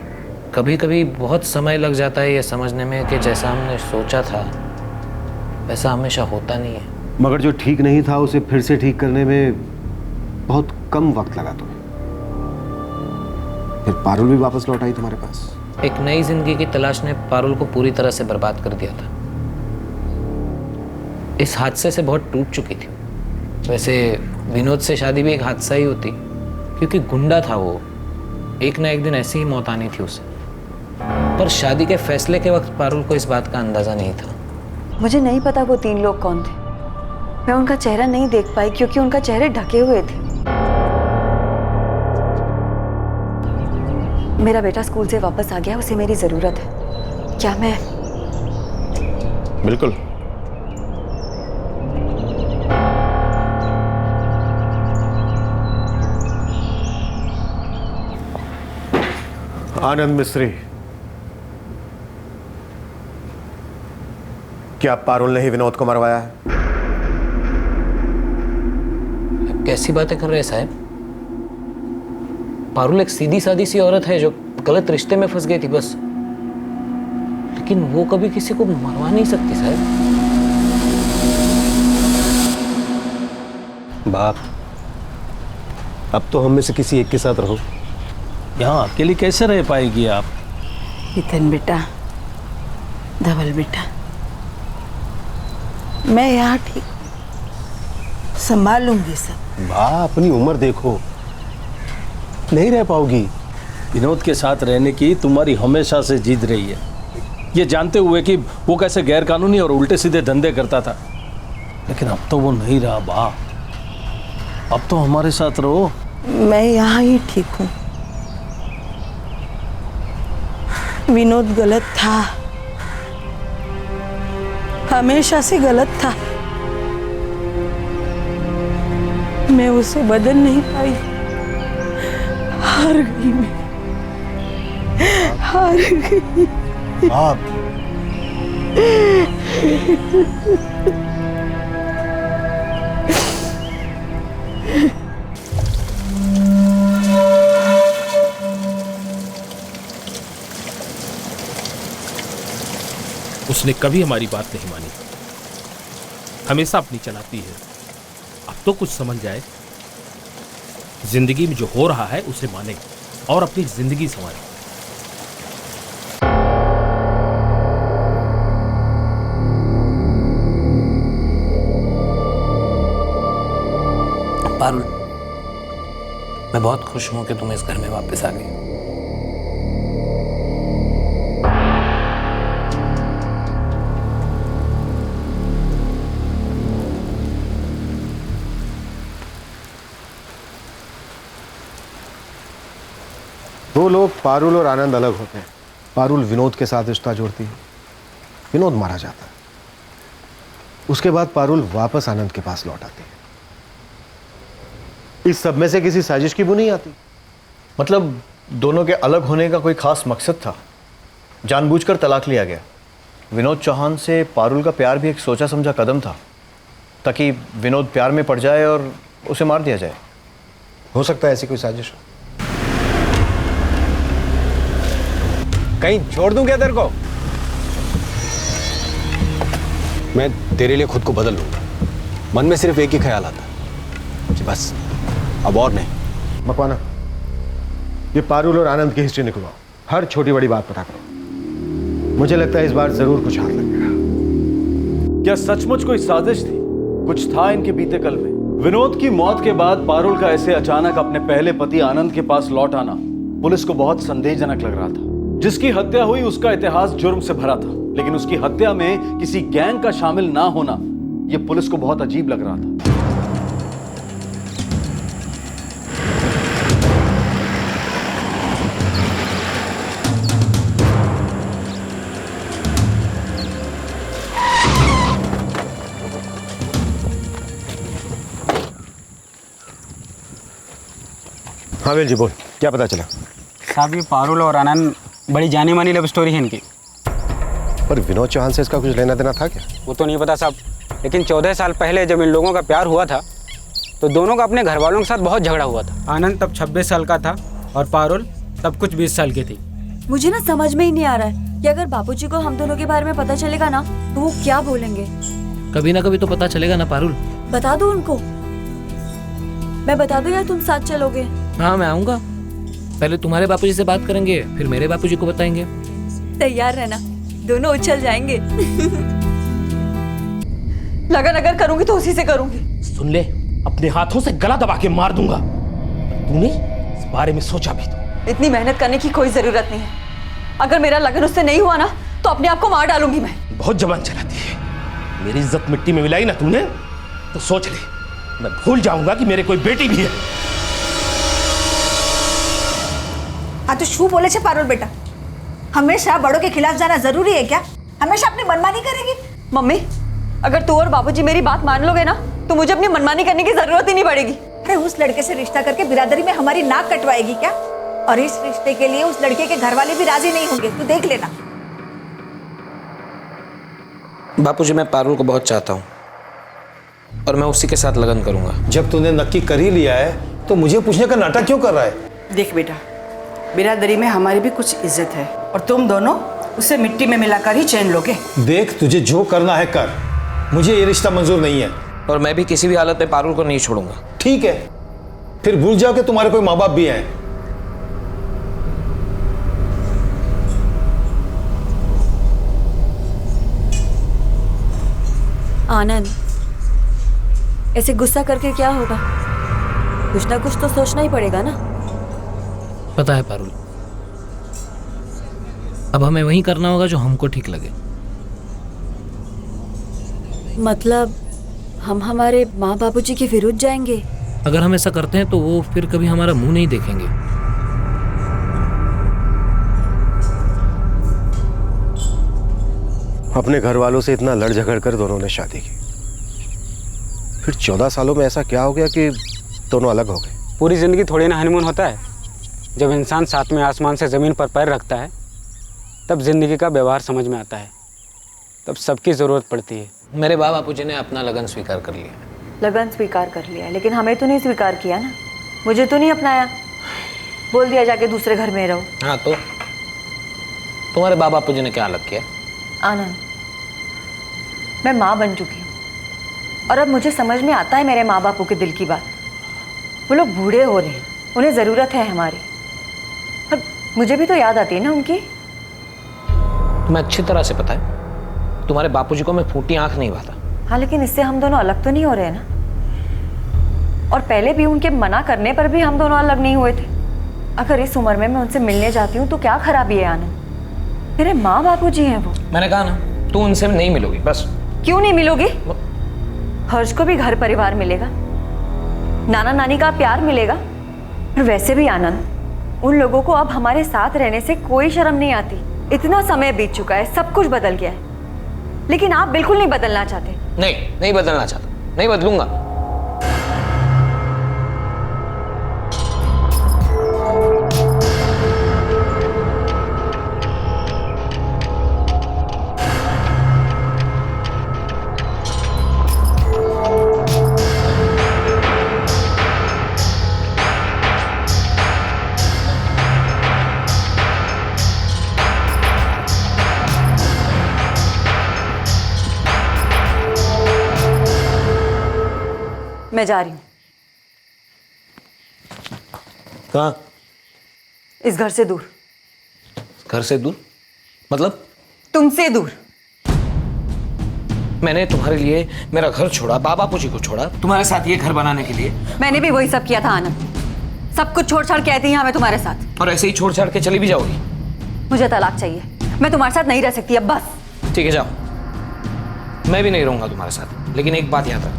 कभी कभी बहुत समय लग जाता है ये समझने में कि जैसा हमने सोचा था वैसा हमेशा होता नहीं है। मगर जो ठीक नहीं था उसे फिर से ठीक करने में बहुत कम वक्त लगा तुम्हें। फिर पारुल भी वापस लौट आई तुम्हारे पास। एक नई जिंदगी की तलाश ने पारुल को पूरी तरह से बर्बाद कर दिया था। इस हादसे से बहुत टूट चुकी थी। वैसे विनोद से शादी भी एक हादसा ही होती, क्योंकि गुंडा था वो। एक ना एक दिन ऐसी ही मौत आनी थी उसे। पर शादी के फैसले के वक्त पारुल को इस बात का अंदाजा नहीं था। मुझे नहीं पता वो 3 लोग कौन थे। मैं उनका चेहरा नहीं देख पाई क्योंकि उनका चेहरे ढके हुए थे। मेरा बेटा स्कूल से वापस आ गया, उसे मेरी जरूरत है। क्या मैं? बिल्कुल। आनंद मिस्त्री, क्या पारुल ने ही विनोद को मरवाया है? कैसी बातें कर रहे हैं साहब? पारुल एक सीधी सादी सी औरत है जो गलत रिश्ते में फंस गई थी बस। लेकिन वो कभी किसी को मरवा नहीं सकती साहब। बाप, अब तो हम में से किसी एक के साथ रहो। यहाँ अकेली कैसे रह पाएगी आप? इतन बेटा, धवल बेटा, मैं यहाँ ठीक संभाल लूंगी सब। वाह, अपनी उम्र देखो, नहीं रह पाओगी। विनोद के साथ रहने की तुम्हारी हमेशा से जिद रही है, ये जानते हुए कि वो कैसे गैर कानूनी और उल्टे सीधे धंधे करता था। लेकिन अब तो वो नहीं रहा बा। अब तो हमारे साथ रहो। मैं यहाँ ही ठीक हूँ। विनोद गलत था, हमेशा से गलत था। मैं उसे बदल नहीं पाई। हार गई मैं, हार गई। आप उसने कभी हमारी बात नहीं मानी, हमेशा अपनी चलाती है। अब तो कुछ समझ जाए, जिंदगी में जो हो रहा है उसे माने और अपनी जिंदगी संवारे। पारुल, मैं बहुत खुश हूं कि तुम इस घर में वापस आ गई। दो लोग पारुल और आनंद अलग होते हैं। पारुल विनोद के साथ रिश्ता जोड़ती है, विनोद मारा जाता है। उसके बाद पारुल वापस आनंद के पास लौट आती है। इस सब में से किसी साजिश की बुनी आती? मतलब दोनों के अलग होने का कोई खास मकसद था? जानबूझकर तलाक लिया गया। विनोद चौहान से पारुल का प्यार भी एक सोचा समझा कदम था, ताकि विनोद प्यार में पड़ जाए और उसे मार दिया जाए। हो सकता है ऐसी कोई साजिश हो। कहीं छोड़ दूं क्या तेरे को? मैं तेरे लिए खुद को बदल लूंगा। मन में सिर्फ एक ही ख्याल आता कि बस अब और नहीं। मकवाना, ये पारुल और आनंद की हिस्ट्री निकलवाओ। हर छोटी बड़ी बात पता करो। मुझे लगता है इस बार जरूर कुछ हाथ लग गया। क्या सचमुच कोई साजिश थी? कुछ था इनके बीते कल में? विनोद की मौत के बाद पारुल का ऐसे अचानक अपने पहले पति आनंद के पास लौट आना पुलिस को बहुत संदेहजनक लग रहा था। जिसकी हत्या हुई उसका इतिहास जुर्म से भरा था, लेकिन उसकी हत्या में किसी गैंग का शामिल ना होना यह पुलिस को बहुत अजीब लग रहा था। हाँ वेल जी, बोल, क्या पता चला? साहब ये पारुल और आनंद बड़ी जानी मानी लव स्टोरी है इनकी। पर विनोद चौहान से इसका कुछ लेना देना था क्या? वो तो नहीं पता साहब, लेकिन 14 साल पहले जब इन लोगों का प्यार हुआ था तो दोनों का अपने घर वालों के साथ बहुत झगड़ा हुआ था। आनंद तब 26 साल का था और पारुल तब कुछ 20 साल की थी। मुझे ना समझ में ही नहीं आ रहा है कि अगर बापूजी को हम दोनों के बारे में पता चलेगा ना तो वो क्या बोलेंगे। कभी ना कभी तो पता चलेगा ना पारुल। बता दो उनको। मैं बता दूं या तुम साथ चलोगे? हाँ मैं आऊंगा। पहले तुम्हारे बापूजी से बात करेंगे, फिर मेरे बापूजी को बताएंगे। तैयार रहना, दोनों उछल जाएंगे। लगन अगर करूंगी तो उसी से करूंगी। सुन ले, अपने हाथों से गला दबा के मार दूंगा। तूने इस बारे में सोचा भी तो? इतनी मेहनत करने की कोई जरूरत नहीं है। अगर मेरा लगन उससे नहीं हुआ ना तो अपने आप को मार डालूंगी मैं। बहुत जबान चलाती है। मेरी इज्जत मिट्टी में मिलाई ना तूने तो सोच ले, मैं भूल जाऊंगा कि मेरे कोई बेटी भी है। हाँ तो शू बोले छे पारुल बेटा, हमेशा बड़ों के खिलाफ जाना जरूरी है क्या? हमेशा अपनी मनमानी करेगी? मम्मी, अगर तू और बाबूजी मेरी बात मान लोगे ना तो मुझे अपनी मनमानी करने की जरूरत ही नहीं पड़ेगी। अरे उस लड़के से रिश्ता करके बिरादरी में हमारी नाक कटवाएगी क्या? और इस रिश्ते के लिए उस लड़के के घर वाले भी राजी नहीं होंगे, तू देख लेना। बापूजी मैं पारुल को बहुत चाहता हूँ और मैं उसी के साथ लगन करूंगा। जब तूने नक्की कर ही लिया है तो मुझे पूछने का नाटक क्यों कर रहा है? देख बेटा, बिरादरी में हमारी भी कुछ इज्जत है और तुम दोनों उसे मिट्टी में मिलाकर ही चैन लोगे। देख, तुझे जो करना है कर, मुझे ये रिश्ता मंजूर नहीं है। और मैं भी किसी भी हालत में पारुल को नहीं छोड़ूंगा। ठीक है, फिर भूल जाओ कि तुम्हारे कोई माँ बाप भी हैं। आनंद, ऐसे गुस्सा करके क्या होगा? कुछ ना कुछ तो सोचना ही पड़ेगा ना। पता है पारुल, अब हमें वही करना होगा जो हमको ठीक लगे। मतलब हम हमारे माँ बापूजी के विरुद्ध जाएंगे? अगर हम ऐसा करते हैं तो वो फिर कभी हमारा मुंह नहीं देखेंगे। अपने घर वालों से इतना लड़ झगड़ कर दोनों ने शादी की, फिर 14 सालों में ऐसा क्या हो गया कि दोनों अलग हो गए? पूरी जिंदगी थोड़ी ना हनीमून होता है। जब इंसान साथ में आसमान से ज़मीन पर पैर रखता है तब जिंदगी का व्यवहार समझ में आता है, तब सबकी ज़रूरत पड़ती है। मेरे बापूजी ने अपना लगन स्वीकार कर लिया। लगन स्वीकार कर लिया, लेकिन हमें तो नहीं स्वीकार किया ना। मुझे तो नहीं अपनाया, बोल दिया जाके दूसरे घर में रहो। हाँ तो तुम्हारे बापूजी ने क्या अलग किया? आनंद, मैं माँ बन चुकी हूँ और अब मुझे समझ में आता है मेरे माँ बापों के दिल की बात। वो लोग बूढ़े हो रहे हैं, उन्हें ज़रूरत है हमारी, और मुझे भी तो याद आती है ना उनकी। तुम्हें अच्छी तरह से पता है तुम्हारे बापूजी को मैं फूटी आंख नहीं भाता। हाँ, लेकिन इससे हम दोनों अलग तो नहीं हो रहे हैं ना। और पहले भी उनके मना करने पर भी हम दोनों अलग नहीं हुए थे। अगर इस उम्र में मैं उनसे मिलने जाती हूँ तो क्या खराबी है आनंद? मेरे माँ बापूजी हैं वो। मैंने कहा ना तू उनसे नहीं मिलोगी बस। क्यों नहीं मिलोगी? हर्ष को भी घर परिवार मिलेगा, नाना नानी का प्यार मिलेगा। और वैसे भी आनंद, उन लोगों को अब हमारे साथ रहने से कोई शर्म नहीं आती। इतना समय बीत चुका है, सब कुछ बदल गया है, लेकिन आप बिल्कुल नहीं बदलना चाहते। नहीं बदलना चाहता, नहीं बदलूंगा। मैं जा रही हूँ। कहाँ? इस घर से दूर। घर से दूर मतलब? तुमसे दूर। मैंने तुम्हारे लिए मेरा घर छोड़ा, बाबा जी को छोड़ा, तुम्हारे साथ ये घर बनाने के लिए। मैंने भी वही सब किया था आनंद। सब कुछ छोड़ छाड़ के आई थी यहाँ मैं तुम्हारे साथ। और ऐसे ही छोड़ छाड़ के चली भी जाओगी? मुझे तलाक चाहिए। मैं तुम्हारे साथ नहीं रह सकती अब, बस। ठीक है, जाओ। मैं भी नहीं रहूंगा तुम्हारे साथ, लेकिन एक बात याद रख,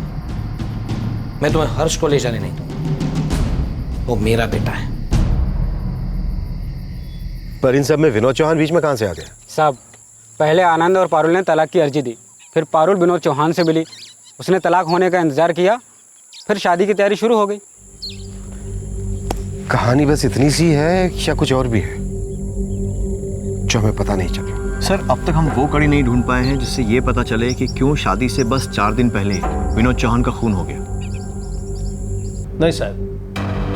मैं तुम्हें हर्ष को ले जाने नहीं दूंगा। वो मेरा बेटा है। पर इन सब में विनोद चौहान बीच में कहाँ से आ गया? साहब, पहले आनंद और पारुल ने तलाक की अर्जी दी, फिर पारुल विनोद चौहान से मिली, उसने तलाक होने का इंतजार किया, फिर शादी की तैयारी शुरू हो गई। कहानी बस इतनी सी है या कुछ और भी है जो हमें पता नहीं चल रहा? सर, अब तक हम वो कड़ी नहीं ढूंढ पाए हैं जिससे ये पता चले कि क्यों शादी से बस 4 दिन पहले विनोद चौहान का खून हो गया। नहीं साहब,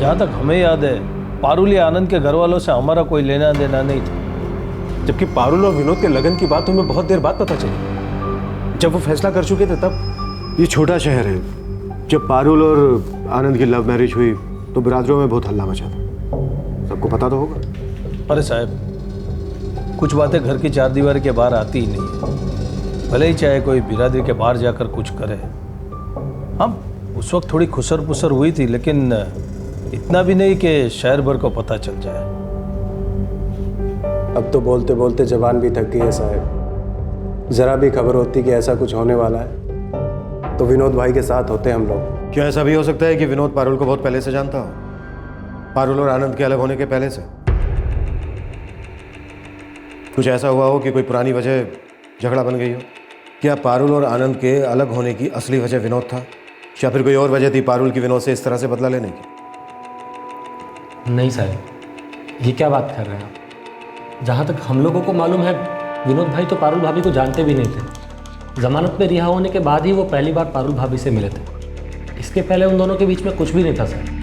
जहाँ तक हमें याद है पारुल या आनंद के घर वालों से हमारा कोई लेना देना नहीं था। जबकि पारुल और विनोद के लगन की बात हमें बहुत देर बाद पता चली, जब वो फैसला कर चुके थे तब। ये छोटा शहर है, जब पारुल और आनंद की लव मैरिज हुई तो बिरादरों में बहुत हल्ला मचा था, सबको पता तो होगा। अरे साहब, कुछ बातें घर की 4 दीवार के बाहर आती ही नहीं है, भले ही चाहे कोई बिरादरी के बाहर जाकर कुछ करे। हम उस वक्त थोड़ी खुसर पुसर हुई थी, लेकिन इतना भी नहीं कि शहर भर को पता चल जाए। अब तो बोलते बोलते जबान भी थक गई है साहब। जरा भी खबर होती कि ऐसा कुछ होने वाला है तो विनोद भाई के साथ होते हम लोग। क्या ऐसा भी हो सकता है कि विनोद पारुल को बहुत पहले से जानता हो, पारुल और आनंद के अलग होने के पहले से? कुछ ऐसा हुआ हो कि कोई पुरानी वजह झगड़ा बन गई हो? क्या पारुल और आनंद के अलग होने की असली वजह विनोद था, या फिर कोई और वजह थी पारुल की विनोद से इस तरह से बदला लेने की? नहीं साहब, ये क्या बात कर रहे हैं आप? जहाँ तक हम लोगों को मालूम है, विनोद भाई तो पारुल भाभी को जानते भी नहीं थे। जमानत में रिहा होने के बाद ही वो पहली बार पारुल भाभी से मिले थे। इसके पहले उन दोनों के बीच में कुछ भी नहीं था सर।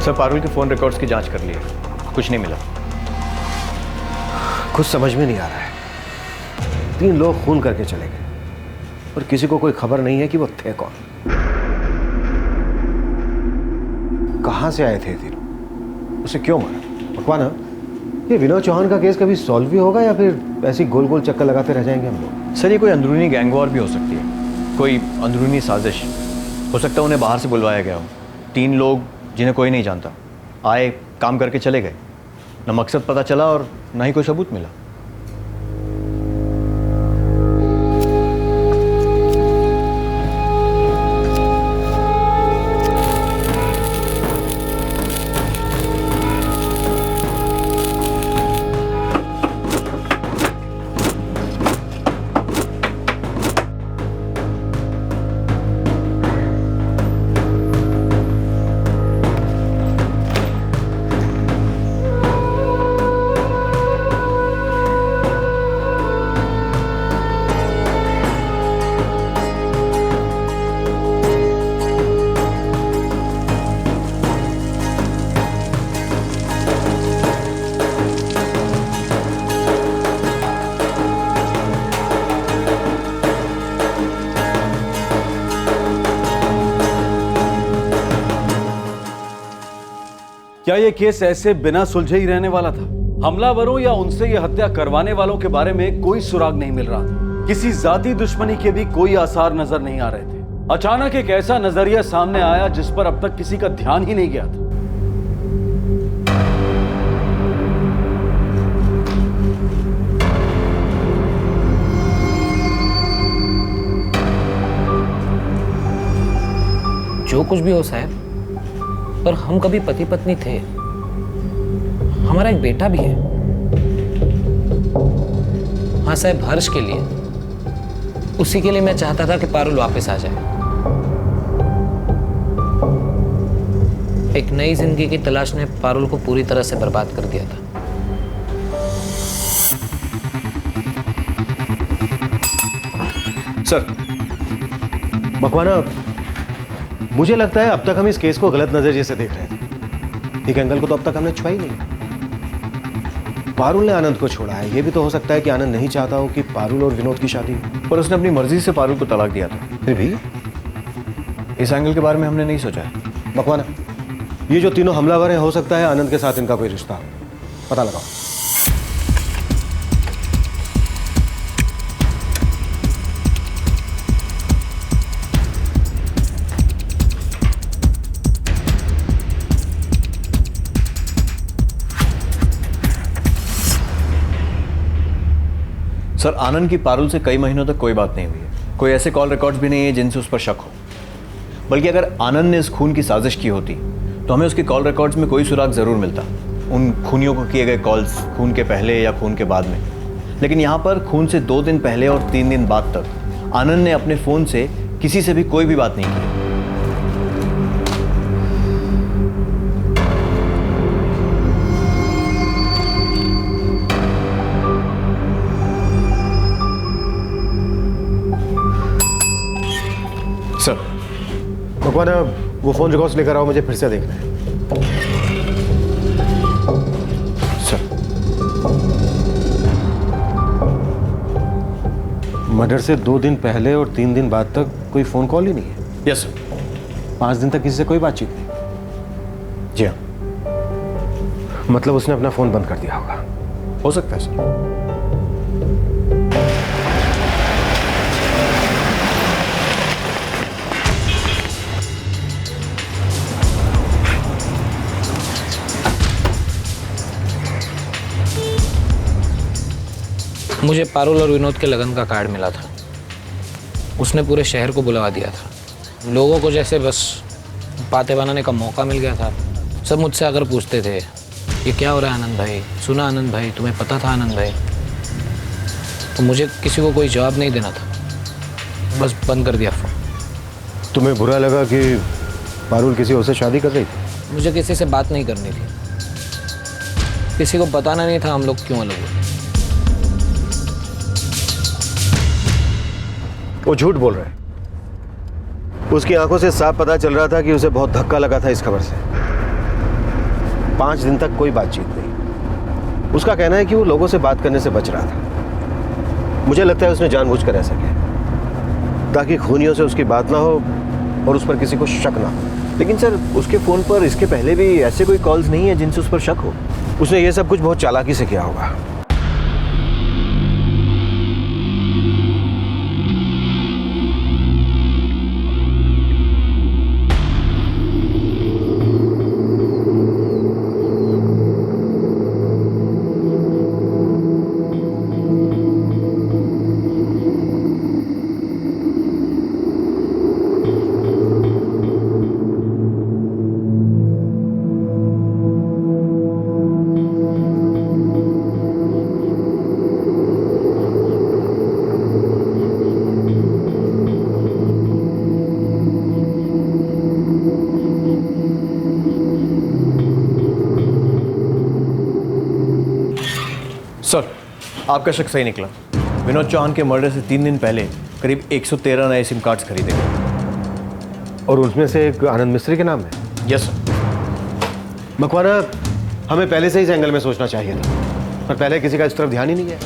सर, पारुल के फ़ोन रिकॉर्ड्स की जांच कर ली है, कुछ नहीं मिला। कुछ समझ में नहीं आ रहा है। 3 लोग खून करके चले गए और किसी को कोई खबर नहीं है कि वो थे कौन, कहां से आए थे तीनों, उसे क्यों मारा? भगवान, ये विनोद चौहान का केस कभी सॉल्व भी होगा या फिर ऐसी गोल गोल चक्कर लगाते रह जाएंगे हम लोग? सर, ये कोई अंदरूनी गैंग वॉर भी हो सकती है, कोई अंदरूनी साजिश हो सकता है। उन्हें बाहर से बुलवाया गया हो। 3 लोग जिन्हें कोई नहीं जानता आए, काम करके चले गए, न मकसद पता चला और न ही कोई सबूत मिला। क्या ये केस ऐसे बिना सुलझे ही रहने वाला था? हमलावरों या उनसे ये हत्या करवाने वालों के बारे में कोई सुराग नहीं मिल रहा था। किसी जाती दुश्मनी के भी कोई आसार नजर नहीं आ रहे थे। अचानक एक ऐसा नजरिया सामने आया जिस पर अब तक किसी का ध्यान ही नहीं गया था। जो कुछ भी हो साहब, पर हम कभी पति पत्नी थे। हमारा एक बेटा भी है। हाँ साहब, हर्ष के लिए, उसी के लिए मैं चाहता था कि पारुल वापस आ जाए। एक नई जिंदगी की तलाश ने पारुल को पूरी तरह से बर्बाद कर दिया था। सर, मकवाना, मुझे लगता है अब तक हम इस केस को गलत नजरिए से देख रहे हैं। एक एंगल को तो अब तक हमने छुआ ही नहीं। पारुल ने आनंद को छोड़ा है। ये भी तो हो सकता है कि आनंद नहीं चाहता हो कि पारुल और विनोद की शादी हो। पर उसने अपनी मर्जी से पारुल को तलाक दिया था। फिर भी इस एंगल के बारे में हमने नहीं सोचा है। बकवाना, ये जो तीनों हमलावर हैं, हो सकता है आनंद के साथ इनका कोई रिश्ता हो। पता लगाओ। सर, आनंद की पारुल से कई महीनों तक कोई बात नहीं हुई है। कोई ऐसे कॉल रिकॉर्ड्स भी नहीं है जिनसे उस पर शक हो। बल्कि अगर आनंद ने इस खून की साजिश की होती तो हमें उसके कॉल रिकॉर्ड्स में कोई सुराग ज़रूर मिलता, उन खूनियों को किए गए कॉल्स खून के पहले या खून के बाद में। लेकिन यहाँ पर खून से 2 दिन पहले और 3 दिन बाद तक आनंद ने अपने फ़ोन से किसी से भी कोई भी बात नहीं की। सर, भगवान, वो फोन रिकॉर्ड्स लेकर आओ, मुझे फिर से देखना है। सर, मर्डर से 2 दिन पहले और 3 दिन बाद तक कोई फोन कॉल ही नहीं है। Yes sir. 5 दिन तक किसी से कोई बातचीत नहीं। जी हाँ, मतलब उसने अपना फोन बंद कर दिया होगा। हो सकता है सर। मुझे पारुल और विनोद के लगन का कार्ड मिला था। उसने पूरे शहर को बुलवा दिया था। लोगों को जैसे बस बातें बनाने का मौका मिल गया था। सब मुझसे आकर पूछते थे, ये क्या हो रहा है आनंद भाई, सुना आनंद भाई, तुम्हें पता था आनंद भाई? तो मुझे किसी को कोई जवाब नहीं देना था, बस बंद कर दिया फोन। तुम्हें बुरा लगा कि पारुल किसी और से शादी कर रही थी? मुझे किसी से बात नहीं करनी थी। किसी को बताना नहीं था हम लोग क्यों अलग हुए। वो झूठ बोल रहा है। उसकी आंखों से साफ पता चल रहा था कि उसे बहुत धक्का लगा था इस खबर से। 5 दिन तक कोई बातचीत नहीं। उसका कहना है कि वो लोगों से बात करने से बच रहा था। मुझे लगता है उसने जानबूझकर ऐसा किया ताकि खूनियों से उसकी बात ना हो और उस पर किसी को शक ना हो। लेकिन सर, उसके फोन पर इसके पहले भी ऐसे कोई कॉल्स नहीं है जिनसे उस पर शक हो। उसने ये सब कुछ बहुत चालाकी से किया होगा। सर, आपका शक सही निकला। विनोद चौहान के मर्डर से 3 दिन पहले करीब 113 नए सिम कार्ड्स खरीदे गए और उसमें से एक आनंद मिस्त्री के नाम है। Yes sir. मकवाना, हमें पहले से इस एंगल में सोचना चाहिए था, पर पहले किसी का इस तरफ ध्यान ही नहीं गया।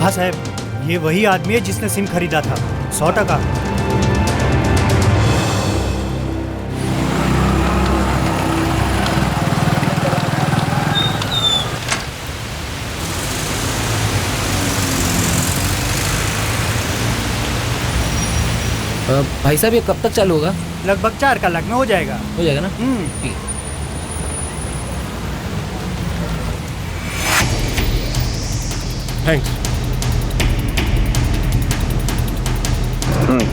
हाँ साहब, ये वही आदमी है जिसने सिम खरीदा था। 100%। भाई साहब, ये कब तक चालू होगा? लगभग 4 कलाक में हो जाएगा। हो जाएगा ना? थैंक्स।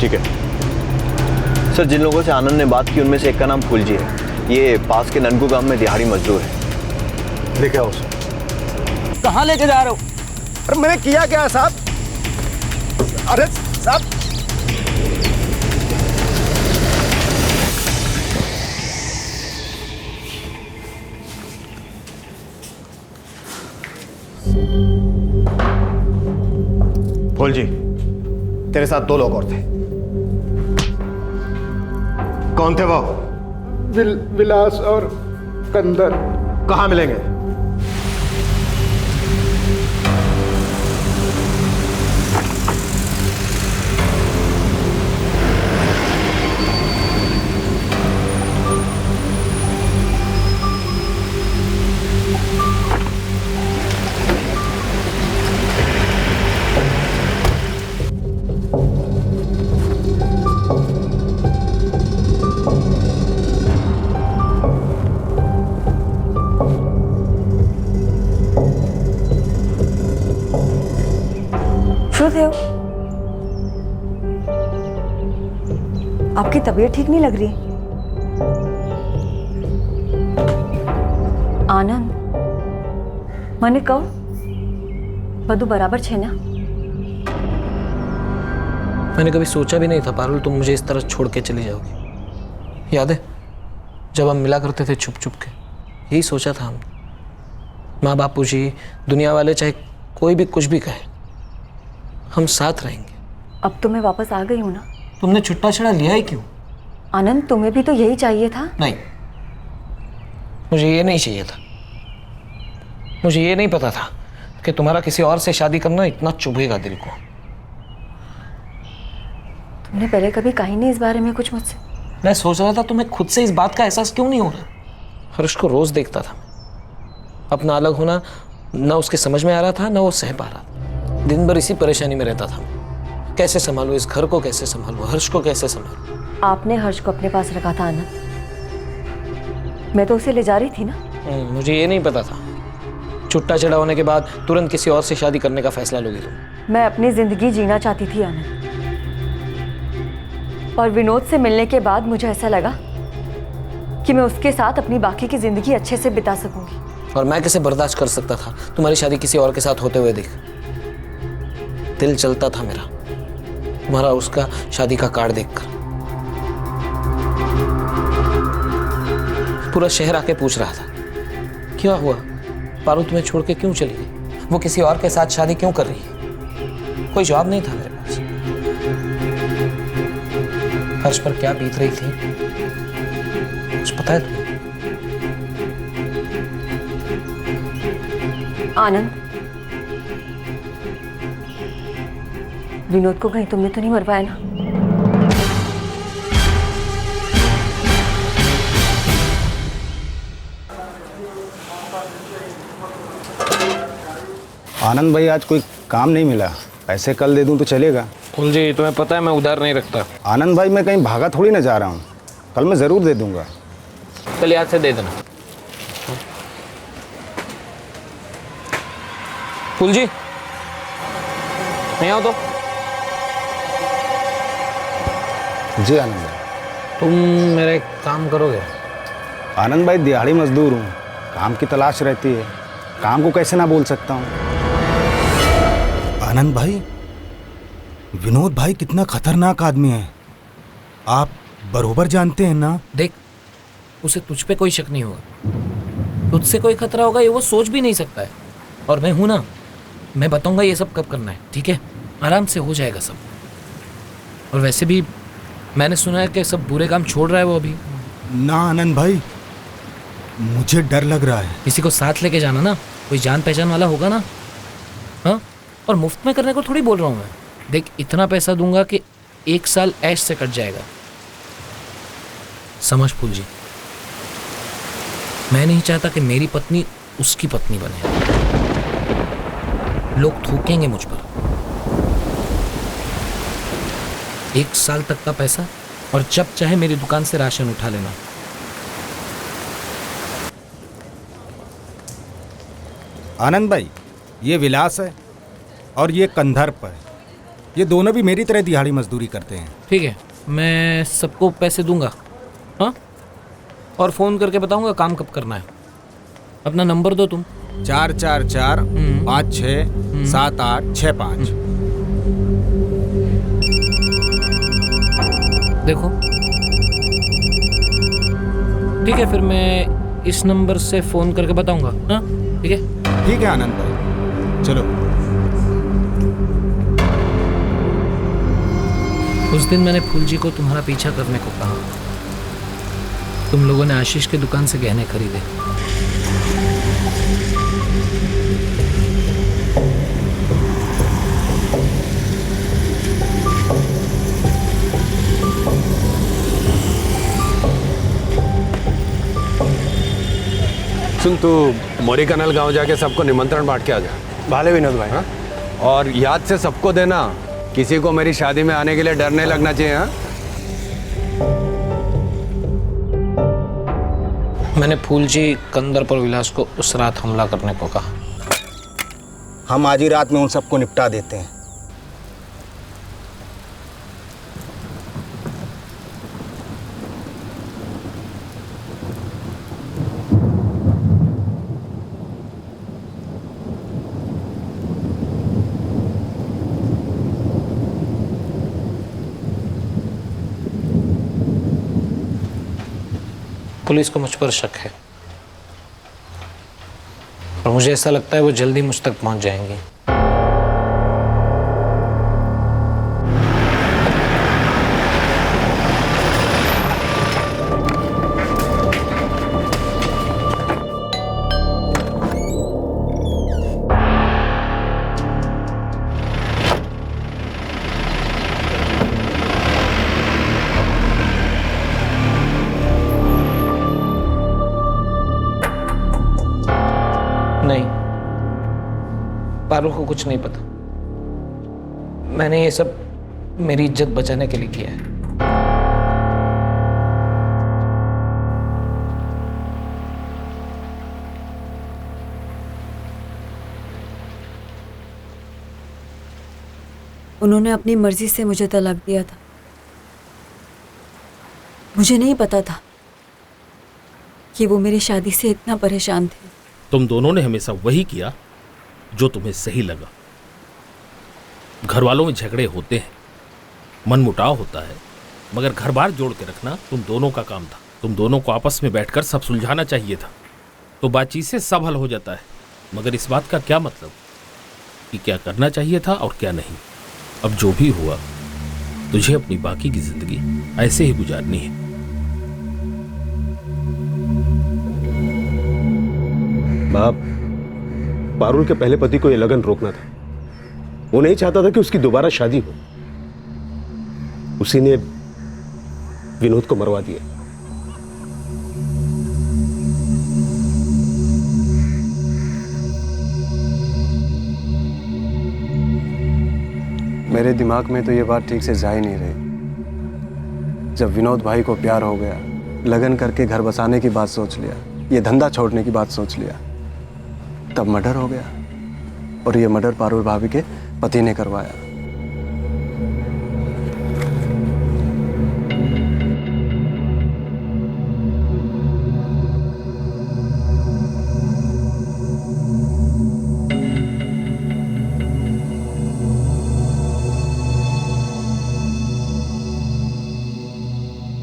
ठीक है सर। जिन लोगों से आनंद ने बात की उनमें से एक का नाम फुलजी है। ये पास के ननकू गांव में दिहाड़ी मजदूर है। लेके आओ उसे। कहाँ लेके जा रहे हो? अरे मैंने किया क्या साहब? अरे साहब, फुलजी, तेरे साथ 2 लोग और थे। कौन थे वो? विलास और कंदर। कहाँ मिलेंगे? हो? आपकी तबीयत ठीक नहीं लग रही? आनंद, मैंने कहो बधु बराबर छे ना? मैंने कभी सोचा भी नहीं था पारुल तुम मुझे इस तरह छोड़ के चली जाओगी। याद है जब हम मिला करते थे छुप छुप के, यही सोचा था हम। माँ बापू जी, दुनिया वाले, चाहे कोई भी कुछ भी कहे, हम साथ रहेंगे। अब तो मैं वापस आ गई हूँ ना। तुमने छुट्टा छड़ा लिया ही क्यों? आनंद, तुम्हें भी तो यही चाहिए था। नहीं, मुझे ये नहीं चाहिए था। मुझे ये नहीं पता था कि तुम्हारा किसी और से शादी करना इतना चुभेगा दिल को। तुमने पहले कभी कहा ही नहीं इस बारे में कुछ मुझसे। मैं सोच रहा था तुम्हें खुद से इस बात का एहसास क्यों नहीं हो रहा। हर्ष को रोज देखता था, अपना अलग होना ना उसके समझ में आ रहा था, ना वो सह पा रहा था। दिन भर इसी परेशानी में रहता था, कैसे संभालूं इस घर को, कैसे संभालूं हर्ष को, कैसे संभालूं। आपने हर्ष को अपने पास रखा था आनंद, मैं तो उसे ले जा रही थी ना। मुझे ये नहीं पता था छुट्टा छड़ा होने के बाद तुरंत किसी और से शादी करने का फैसला लोगी तुम। मैं अपनी जिंदगी जीना चाहती थी आनंद, और विनोद से मिलने के बाद मुझे ऐसा लगा कि मैं उसके साथ अपनी बाकी की जिंदगी अच्छे से बिता सकूंगी। और मैं कैसे बर्दाश्त कर सकता था तुम्हारी शादी किसी और के साथ होते हुए देख। दिल चलता था मेरा तुम्हारा उसका शादी का कार्ड देखकर। पूरा शहर आके पूछ रहा था क्या हुआ पारू, तुम्हें छोड़ के क्यों चली गई, वो किसी और के साथ शादी क्यों कर रही है। कोई जवाब नहीं था मेरे पास। हर्ष पर क्या बीत रही थी कुछ पता है तुम्हें? आनंद, विनोद को कहीं तुमने तो नहीं मरवाया ना? आनंद भाई, आज कोई काम नहीं मिला, पैसे कल दे दूं तो चलेगा? कुल जी, तुम्हें पता है मैं उधार नहीं रखता। आनंद भाई, मैं कहीं भागा थोड़ी ना जा रहा हूँ, कल मैं ज़रूर दे दूंगा। कल याद से दे देना। कुल जी, नहीं आओ तो। जी आनंद भाई। तुम मेरा एक काम करोगे? आनंद भाई, दिहाड़ी मजदूर हूँ, काम की तलाश रहती है, काम को कैसे ना बोल सकता हूँ। आनंद भाई, विनोद भाई कितना खतरनाक आदमी है, आप बरोबर जानते हैं ना? देख, उसे तुझ पे कोई शक नहीं होगा, तुझसे कोई खतरा होगा ये वो सोच भी नहीं सकता है। और मैं हूं ना, मैं बताऊंगा ये सब कब करना है, ठीक है? आराम से हो जाएगा सब। और वैसे भी मैंने सुना है कि सब बुरे काम छोड़ रहा है वो अभी। ना आनंद भाई, मुझे डर लग रहा है। किसी को साथ लेके जाना ना, कोई जान पहचान वाला होगा ना। हाँ, और मुफ्त में करने को थोड़ी बोल रहा हूँ मैं। देख, इतना पैसा दूंगा कि 1 साल ऐश से कट जाएगा, समझ फूल जी। मैं नहीं चाहता कि मेरी पत्नी उसकी पत्नी बने। लोग थूकेंगे मुझ पर। 1 साल तक का पैसा, और जब चाहे मेरी दुकान से राशन उठा लेना। आनंद भाई, ये विलास है और ये कंधर्प है, ये दोनों भी मेरी तरह दिहाड़ी मजदूरी करते हैं। ठीक है, मैं सबको पैसे दूंगा, हाँ? और फ़ोन करके बताऊंगा काम कब करना है। अपना नंबर दो तुम। 444-56-7865। देखो, ठीक है, फिर मैं इस नंबर से फ़ोन करके बताऊंगा, हाँ? ठीक है? ठीक है आनंद भाई, चलो। उस दिन मैंने फूल जी को तुम्हारा पीछा करने को कहा। तुम लोगों ने आशीष की दुकान से गहने खरीदे। सुन, तू मोरी कनल गांव जाके सबको निमंत्रण बांट के आ जा। भाले विनोद भाई। हाँ? और याद से सबको देना, किसी को मेरी शादी में आने के लिए डर नहीं लगना चाहिए। हाँ? मैंने फूल जी, कंदर्प और विलास को उस रात हमला करने को कहा। हम आज ही रात में उन सबको निपटा देते हैं। पुलिस को मुझ पर शक है और मुझे ऐसा लगता है वो जल्दी मुझ तक पहुंच जाएंगे। नहीं, पारुल को कुछ नहीं पता। मैंने ये सब मेरी इज्जत बचाने के लिए किया है। उन्होंने अपनी मर्जी से मुझे तलाक दिया था। मुझे नहीं पता था कि वो मेरी शादी से इतना परेशान थे। तुम दोनों ने हमेशा वही किया जो तुम्हें सही लगा। घर वालों में झगड़े होते हैं, मनमुटाव होता है, मगर घर बार जोड़ के रखना तुम दोनों का काम था। तुम दोनों को आपस में बैठकर सब सुलझाना चाहिए था, तो बातचीत से सब हल हो जाता है। मगर इस बात का क्या मतलब कि क्या करना चाहिए था और क्या नहीं। अब जो भी हुआ, तुझे अपनी बाकी की जिंदगी ऐसे ही गुजारनी है। बाप, पारुल के पहले पति को ये लगन रोकना था। वो नहीं चाहता था कि उसकी दोबारा शादी हो। उसी ने विनोद को मरवा दिया। मेरे दिमाग में तो ये बात ठीक से जा ही नहीं रही। जब विनोद भाई को प्यार हो गया, लगन करके घर बसाने की बात सोच लिया, ये धंधा छोड़ने की बात सोच लिया, तब मर्डर हो गया। और ये मर्डर पारुल भाभी के पति ने करवाया।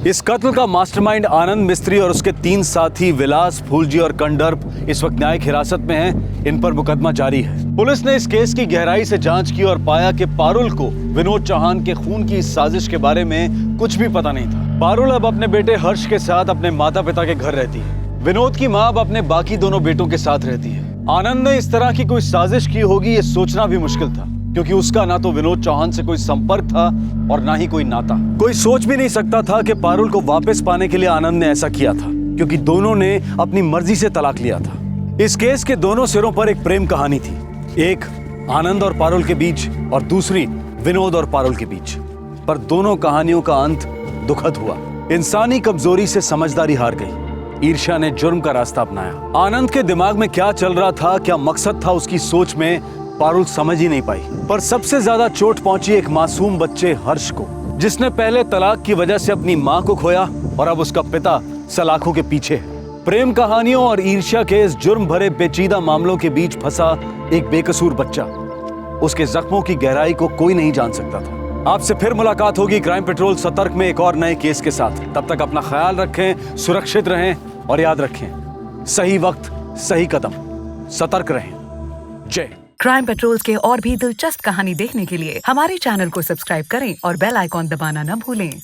इस कत्ल का मास्टरमाइंड आनंद मिस्त्री और उसके 3 साथी विलास, फूलजी और कंडर्प इस वक्त न्यायिक हिरासत में हैं। इन पर मुकदमा जारी है। पुलिस ने इस केस की गहराई से जांच की और पाया कि पारुल को विनोद चौहान के खून की इस साजिश के बारे में कुछ भी पता नहीं था। पारुल अब अपने बेटे हर्ष के साथ अपने माता पिता के घर रहती है। विनोद की मां अब अपने बाकी दोनों बेटों के साथ रहती है। आनंद ने इस तरह की कोई साजिश की होगी ये सोचना भी मुश्किल था, क्योंकि उसका ना तो विनोद चौहान से कोई संपर्क था और ना ही कोई नाता। कोई सोच भी नहीं सकता था कि पारुल को वापस पाने के लिए आनंद ने ऐसा किया था, क्योंकि दोनों ने अपनी मर्जी से तलाक लिया था। इस केस के दोनों सिरों पर एक प्रेम कहानी थी, एक आनंद और पारुल के बीच और दूसरी विनोद और पारुल के बीच। पर दोनों कहानियों का अंत दुखद हुआ। इंसानी कमजोरी से समझदारी हार गई। ईर्ष्या ने जुर्म का रास्ता अपनाया। आनंद के दिमाग में क्या चल रहा था, क्या मकसद था उसकी सोच में, पारुल समझ ही नहीं पाई। पर सबसे ज्यादा चोट पहुंची एक मासूम बच्चे हर्ष को, जिसने पहले तलाक की वजह से अपनी मां को खोया और अब उसका पिता सलाखों के पीछे है। प्रेम कहानियों और ईर्ष्या के इस जुर्म भरे पेचीदा मामलों के बीच फंसा एक बेकसूर बच्चा। उसके जख्मों की गहराई को कोई नहीं जान सकता था। आपसे फिर मुलाकात होगी क्राइम पेट्रोल सतर्क में एक और नए केस के साथ। तब तक अपना ख्याल रखें, सुरक्षित रहें और याद रखें, सही वक्त सही कदम, सतर्क रहें। जय क्राइम पेट्रोल्स के और भी दिलचस्प कहानी देखने के लिए हमारे चैनल को सब्सक्राइब करें और बेल आइकॉन दबाना न भूलें।